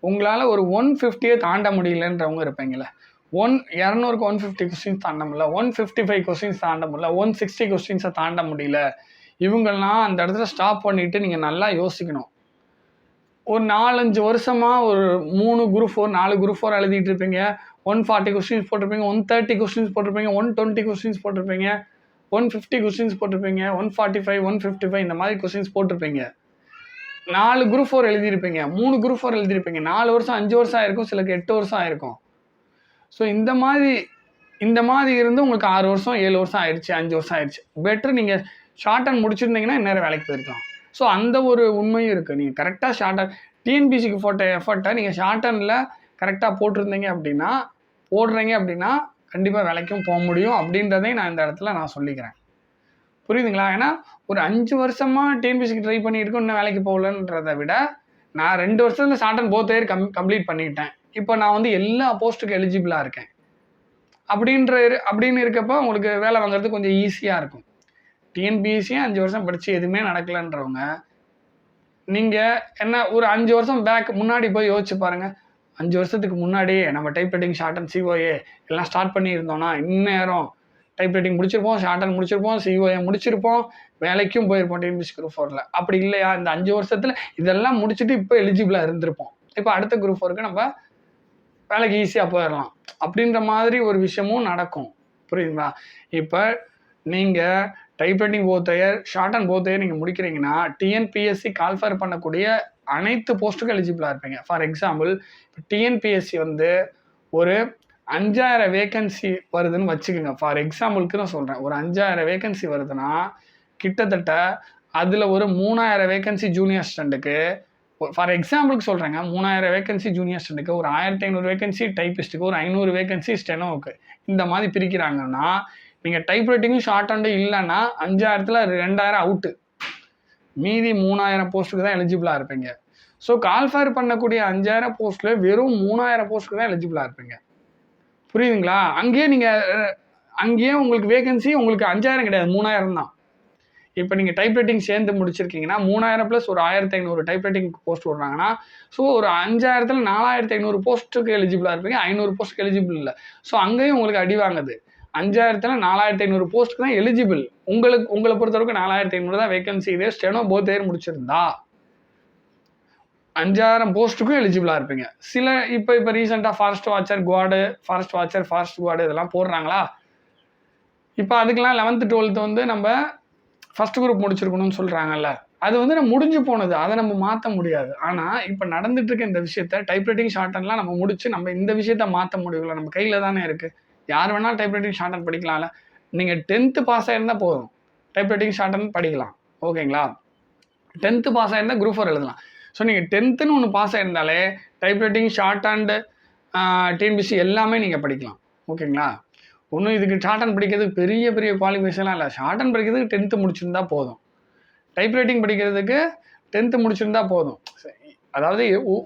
உங்களால் ஒரு 150 தாண்ட முடியலன்றவங்க இருப்பீங்களே. 200க்கு 150 கொஸ்டின்ஸ் தாண்ட முடியல, 155 கொஸ்டின்ஸ் தாண்ட முடியல, 160 கொஸ்டின்ஸை தாண்ட முடியல. இவங்கெல்லாம் அந்த இடத்துல ஸ்டாப் பண்ணிவிட்டு நீங்கள் நல்லா யோசிக்கணும். ஒரு 4-5 வருஷமாக ஒரு 3 குரூப் 4 4 குரூப் 4 எழுதிட்டு இருப்பீங்க. 140 கொஸ்டின்ஸ் போட்டிருப்பீங்க, 130 கொஸ்டின்ஸ் போட்டிருப்பீங்க, 120 கொஸ்டின்ஸ் போட்டிருப்பீங்க, 150 கொஸ்டின்ஸ் போட்டிருப்பீங்க, 145 155 இந்த மாதிரி கொஸ்டின்ஸ் போட்டிருப்பீங்க. 4 குரூப் 4 எழுதியிருப்பீங்க, 3 குரூப் 4 எழுதியிருப்பீங்க. 4 வருஷம் 5 வருஷம் ஆயிருக்கும், சிலருக்கு 8 வருஷம் ஆயிருக்கும். ஸோ இந்த மாதிரி இருந்து உங்களுக்கு 6 வருஷம் 7 வருஷம் ஆயிடுச்சு, 5 வருஷம் ஆயிடுச்சு. பெட்ரு நீங்கள் ஷார்ட்டன் முடிச்சிருந்தீங்கன்னா இந்நேரம் வேலைக்கு போயிருக்கலாம். ஸோ அந்த ஒரு உண்மையும் இருக்குது. நீங்கள் கரெக்டாக ஷார்ட்டன் டிஎன்பிஎஸ்சிக்கு போட்ட எஃபர்ட்டை நீங்கள் ஷார்ட்டனில் கரெக்டாக போடுறீங்க அப்படின்னா கண்டிப்பாக வேலைக்கும் போக முடியும் அப்படின்றதையும் நான் இந்த இடத்துல நான் சொல்லிக்கிறேன். புரியுதுங்களா? ஏன்னா ஒரு 5 வருஷமாக டிஎன்பிஎஸ்சிக்கு ட்ரை பண்ணியிருக்கோம், இன்னும் வேலைக்கு போகலன்றதை விட நான் 2 வருஷத்தில் ஷார்ட்டன் போத் இயர் கம்ப்ளீட் பண்ணிட்டேன். இப்போ நான் வந்து எல்லா போஸ்ட்டுக்கு எலிஜிபிளாக இருக்கேன் அப்படின்னு இருக்கப்போ உங்களுக்கு வேலை வாங்குறது கொஞ்சம் ஈஸியாக இருக்கும். டிஎன்பிஎஸ்சியும் 5 வருஷம் படித்து எதுவுமே நடக்கலைன்றவங்க நீங்கள் என்ன ஒரு 5 வருஷம் முன்னாடி போய் யோசிச்சு பாருங்கள். 5 வருஷத்துக்கு முன்னாடியே நம்ம டைப் ரைட்டிங், ஷார்ட்டன், சிஓஏ எல்லாம் ஸ்டார்ட் பண்ணியிருந்தோன்னா இந்நேரம் டைப் ரைட்டிங் முடிச்சிருப்போம், ஷார்ட்டன் முடிச்சிருப்போம், சிஓஏ முடிச்சிருப்போம், வேலைக்கும் போயிருப்போம் டிஎன்பிஎஸ்சி குரூப் 4ல். அப்படி இல்லையா, இந்த 5 வருஷத்தில் இதெல்லாம் முடிச்சுட்டு இப்போ எலிஜிபிளாக இருந்திருப்போம். இப்போ அடுத்த குரூப் 4க்கு நம்ம வேலைக்கு ஈஸியாக போயிடலாம் அப்படின்ற மாதிரி ஒரு விஷயமும் நடக்கும். புரியுதுங்களா? இப்போ நீங்கள் type writing both year, shorthand both year நீங்கள் முடிக்கிறீங்கன்னா டிஎன்பிஎஸ்சி கால்ஃபர் பண்ணக்கூடிய அனைத்து போஸ்ட்டுக்கும் எலிஜிபிளாக இருப்பீங்க. ஃபார் எக்ஸாம்பிள், இப்போ டிஎன்பிஎஸ்சி வந்து ஒரு 5000 வேகன்சி வருதுன்னு வச்சுக்கோங்க. ஃபார் எக்ஸாம்பிளுக்கு நான் சொல்கிறேன், ஒரு 5000 வேகன்சி வருதுன்னா கிட்டத்தட்ட அதில் ஒரு 3000 வேகன்சி ஜூனியர் ஸ்டூடெண்ட்டுக்கு, ஃபார் எக்ஸாம்பிளுக்கு சொல்கிறேங்க, 3000 வேகன்சி ஜூனியர் ஸ்டூடெண்ட்டுக்கு, ஒரு 1500 வேகன்சி டைப்பிஸ்ட்டுக்கு, ஒரு 500 வேகன்சி ஸ்டெனோவுக்கு, இந்த மாதிரி பிரிக்கிறாங்கன்னா நீங்கள் டைப் ரைட்டிங்கும் ஷார்ட் ஹேண்டும் இல்லைன்னா 5000ல் 2000 அவுட்டு. மீதி 3000 போஸ்ட்டுக்கு தான் எலிஜிபிளாக இருப்பீங்க. ஸோ கால்ஃபேர் பண்ணக்கூடிய 5000 போஸ்ட்டில் வெறும் 3000 போஸ்ட்டுக்கு தான் எலிஜிபிளாக இருப்பீங்க. புரியுதுங்களா? அங்கேயே உங்களுக்கு வேகன்சி உங்களுக்கு 5000 கிடையாது, 3000 தான். இப்போ நீங்கள் டைப்ரைட்டிங் சேர்ந்து முடிச்சிருக்கீங்கன்னா 3000 ப்ளஸ் ஒரு 1500 டைப்ரைட்டிங் போஸ்ட் விடுறாங்கன்னா, ஸோ ஒரு 5000ல் 4500 போஸ்ட்டுக்கு எலிஜிபிளாக இருப்பீங்க, 500 போஸ்ட்டுக்கு எலிஜிபிள் இல்லை. ஸோ அங்கேயும் உங்களுக்கு அடி வாங்குது. 5000ல் 4500 போஸ்ட்டுக்கு தான் எலிஜிபிள். உங்களை பொறுத்தவரைக்கும் 4500 தான் வேகன்சி. இதே ஸ்டெனோ போத் இயர் முடிச்சிருந்தா 5000 போஸ்ட்டுக்கும் எலிஜிபிளாக இருப்பீங்க. இப்போ ரீசெண்டாக ஃபாரஸ்ட் வாட்சர் இதெல்லாம் போடுறாங்களா? இப்போ அதுக்கெல்லாம் 11th 12th வந்து நம்ம ஃபர்ஸ்ட் குரூப் முடிச்சிருக்கணும்னு சொல்கிறாங்கல்ல, அது வந்து நம்ம முடிஞ்சு போனது, அதை நம்ம மாற்ற முடியாது. ஆனால் இப்போ நடந்துட்டு இருக்க இந்த விஷயத்த டைப்ரைட்டிங் ஷார்ட்ஹேண்ட்லாம் நம்ம முடிச்சு நம்ம இந்த விஷயத்த மாற்ற முடியல, நம்ம கையில் தானே இருக்குது. யார் வேணாலும் டைப்ரைட்டிங் ஷார்ட்ஹேண்ட் படிக்கலாம்ல. நீங்கள் 10th பாஸ் ஆகிருந்தால் போதும், டைப்ரைட்டிங் ஷார்ட்ஹேண்ட் படிக்கலாம். ஓகேங்களா? 10th பாஸ் ஆகிருந்தால் குரூப் 4 எழுதலாம். ஸோ நீங்கள் 10th ஒன்று பாஸ் ஆகிருந்தாலே டைப்ரைட்டிங் ஷார்ட்ஹேண்டு டிஎன்பிசி எல்லாமே நீங்கள் படிக்கலாம். ஓகேங்களா? ஒன்றும் இதுக்கு ஷார்ட்ஹேண்ட் படிக்கிறதுக்கு பெரிய குவாலிஃபிகேஷன்லாம் இல்லை. ஷார்ட்ஹேண்ட் படிக்கிறதுக்கு 10th முடிச்சிருந்தா போதும். டைப்ரைட்டிங் படிக்கிறதுக்கு 10th முடிச்சிருந்தா போதும். அதாவது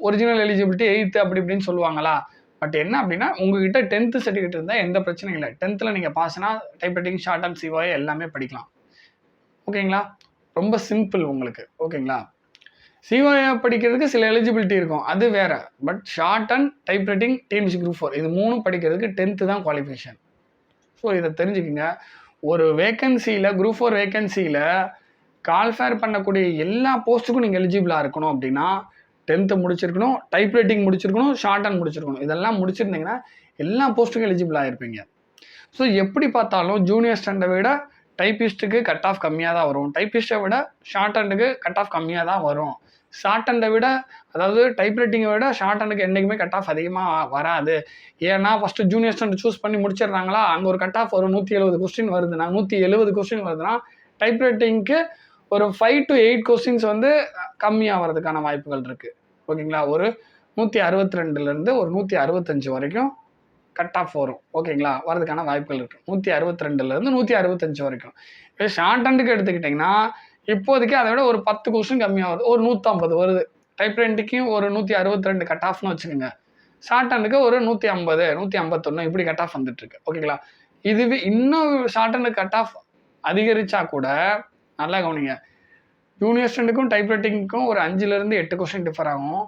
ஒரிஜினல் எலிஜிபிலிட்டி 8th அப்படி இப்படின்னு சொல்லுவாங்களா? பட் என்ன அப்படின்னா உங்ககிட்ட 10th சர்டிஃபிகேட் இருந்தால் எந்த பிரச்சனையும் இல்லை. 10th நீங்கள் பாஸ்னா டைப்ரைட்டிங் ஷார்ட்ஹேண்ட் சிஓஏ எல்லாமே படிக்கலாம். ஓகேங்களா? ரொம்ப சிம்பிள் உங்களுக்கு. ஓகேங்களா? சிஓஏ படிக்கிறதுக்கு சில எலிஜிபிலிட்டி இருக்கும், அது வேற. பட் ஷார்ட்ஹேண்ட், டைப்ரைட்டிங், டிஎன்பிசி குரூப் 4 இது 3 படிக்கிறதுக்கு 10th தான் குவாலிஃபிகேஷன். ஸோ இதை தெரிஞ்சுக்கிங்க. ஒரு வேக்கன்சியில் குரூப் 4 வேக்கன்சியில் கால்ஃபேர் பண்ணக்கூடிய எல்லா போஸ்ட்டுக்கும் நீங்கள் எலிஜிபிளாக இருக்கணும் அப்படின்னா 10th முடிச்சிருக்கணும், டைப்ரைட்டிங் முடிச்சிருக்கணும், ஷார்ட்ஹேண்ட் முடிச்சிருக்கணும். இதெல்லாம் முடிச்சிருந்தீங்கன்னா எல்லா போஸ்ட்டுக்கும் எலிஜிபிளாக இருப்பீங்க. ஸோ எப்படி பார்த்தாலும் ஜூனியர் ஸ்டாண்டை விட டைப்பிஸ்ட்டுக்கு கட் ஆஃப் கம்மியாக தான் வரும், டைப்பிஸ்ட்டை விட ஷார்ட்ஹேண்டுக்கு கட் ஆஃப் கம்மியாக தான் வரும். ஷார்ட்ஹேண்டை விட, அதாவது டைப்ரைட்டிங்கை விட ஷார்ட்ஹேண்டுக்கு என்றைக்குமே கட் ஆஃப் அதிகமாக வராது. ஏன்னா ஃபஸ்ட்டு ஜூனியர் ஸ்டாண்ட் சூஸ் பண்ணி முடிச்சிடுறாங்களா, அங்கே ஒரு கட் ஆஃப் ஒரு 170 கொஸ்டின் வருதுன்னா 170 கொஸ்டின் வருதுன்னா டைப்ரைட்டிங்க்கு ஒரு 5 to 8 கொஸ்டின்ஸ் வந்து கம்மியாக வர்றதுக்கான வாய்ப்புகள் இருக்குது. ஓகேங்களா? ஒரு 162லேருந்து ஒரு 165 வரைக்கும் கட் ஆஃப் வரும். ஓகேங்களா? வரதுக்கான வாய்ப்புகள் இருக்குது. 162லேருந்து 165 வரைக்கும். இப்போ ஷார்ட்ஹேண்டுக்கு எடுத்துக்கிட்டிங்கன்னா இப்போதைக்கு அதை விட ஒரு 10 கொஸ்டின் கம்மியாக வருது, ஒரு 150 வருது. டைப்ரைட்டிங்கும் ஒரு 162 கட் ஆஃப்னு வச்சுக்கோங்க. ஷார்ட்ஹேண்டுக்கு ஒரு 150, 151 இப்படி கட் ஆஃப் வந்துட்டுருக்கு. ஓகேங்களா? இதுவே இன்னும் ஷார்ட்ஹேண்டுக்கு கட் ஆஃப் அதிகரித்தா கூட நல்லா கவனிங்க, ஜூனியர் ஸ்டாண்டுக்கும் டைப்ரைட்டிங்க்கும் ஒரு 5லேருந்து 8 கொஸ்டின் டிஃபர் ஆகும்.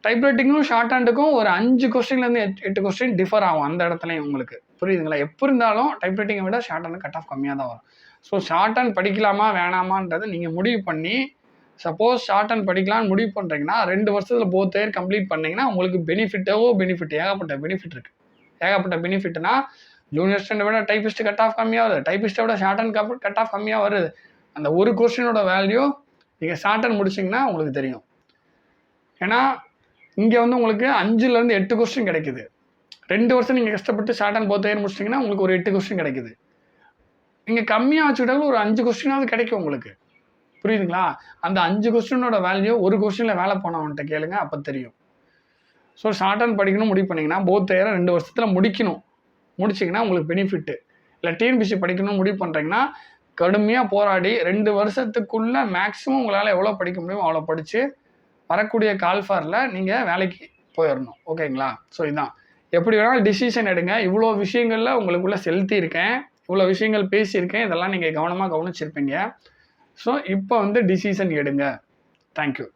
டைப்ரைட்டிங்கும் ஷார்ட்ஹேண்டுக்கும் ஒரு 5 கொஸ்டின்லேருந்து 8 கொஸ்டின் டிஃபர் ஆகும் அந்த இடத்துலையும். உங்களுக்கு புரியுதுங்களா? எப்போ இருந்தாலும் டைப்ரைட்டிங்கை விட ஷார்ட்ஹேண்டு கட் ஆஃப் கம்மியாக தான் வரும். ஸோ ஷார்ட்ஹேண்ட் படிக்கலாமா வேணாமான்றதை நீங்கள் முடிவு பண்ணி, சப்போஸ் ஷார்ட்ஹேண்ட் படிக்கலாம்னு முடிவு பண்ணுறீங்கன்னா 2 வருஷத்தில் போத் இயர் கம்ப்ளீட் பண்ணிங்கன்னா உங்களுக்கு பெனிஃபிட் ஏகப்பட்ட பெனிஃபிட் இருக்குது. ஏகப்பட்ட பெனிஃபிட்னா ஜூனியர் ஸ்டாண்டை விட டைப்பிஸ்ட் கட் ஆஃப் கம்மியாக வருது, டைப்பிஸ்ட்டை விட ஷார்ட்ஹேண்ட் கட் ஆஃப் கம்மியாக வருது. அந்த ஒரு கொஸ்டினோட வேல்யூ நீங்கள் ஷார்ட்ஹேண்ட் முடிச்சிங்கன்னா உங்களுக்கு தெரியும். ஏன்னா இங்கே வந்து உங்களுக்கு 5லேருந்து 8 கொஸ்டின் கிடைக்குது. 2 வருஷம் நீங்கள் கஷ்டப்பட்டு ஷார்ட்ஹேண்ட் போத் இயர் முடிச்சிட்டிங்கன்னா உங்களுக்கு ஒரு 8 கொஸ்டின் கிடைக்குது. நீங்கள் கம்மியாக வச்சுக்கிட்டாலும் ஒரு 5 கொஸ்டினாவது கிடைக்கும் உங்களுக்கு. புரியுதுங்களா? அந்த 5 கொஸ்டினோட வேல்யூ ஒரு கொஸ்டினில் வேலை போனவன்கிட்ட கேளுங்க, அப்போ தெரியும். ஸோ ஷார்ட்ஹேண்ட் படிக்கணும் முடிவு பண்ணிங்கன்னா போத் இயரை 2 வருஷத்தில் முடிச்சிங்கன்னா உங்களுக்கு பெனிஃபிட்டு. இல்லை டிஎன்பிசி படிக்கணும்னு முடிவு பண்ணுறீங்கன்னா கடுமையாக போராடி 2 வருஷத்துக்குள்ளே மேக்ஸிமம் உங்களால் எவ்வளோ படிக்க முடியுமோ அவ்வளோ படித்து வரக்கூடிய கால்ஃபாரில் நீங்கள் வேலைக்கு போயிடணும். ஓகேங்களா? ஸோ இதுதான். எப்படி வேணாலும் டிசிஷன் எடுங்க. இவ்வளோ விஷயங்களில் உங்களுக்குள்ளே செலுத்தியிருக்கேன், இவ்வளோ விஷயங்கள் பேசியிருக்கேன், இதெல்லாம் நீங்கள் கவனமாக கவனிச்சிருப்பீங்க. ஸோ இப்போ வந்து டிசிஷன் எடுங்க. தேங்க்யூ.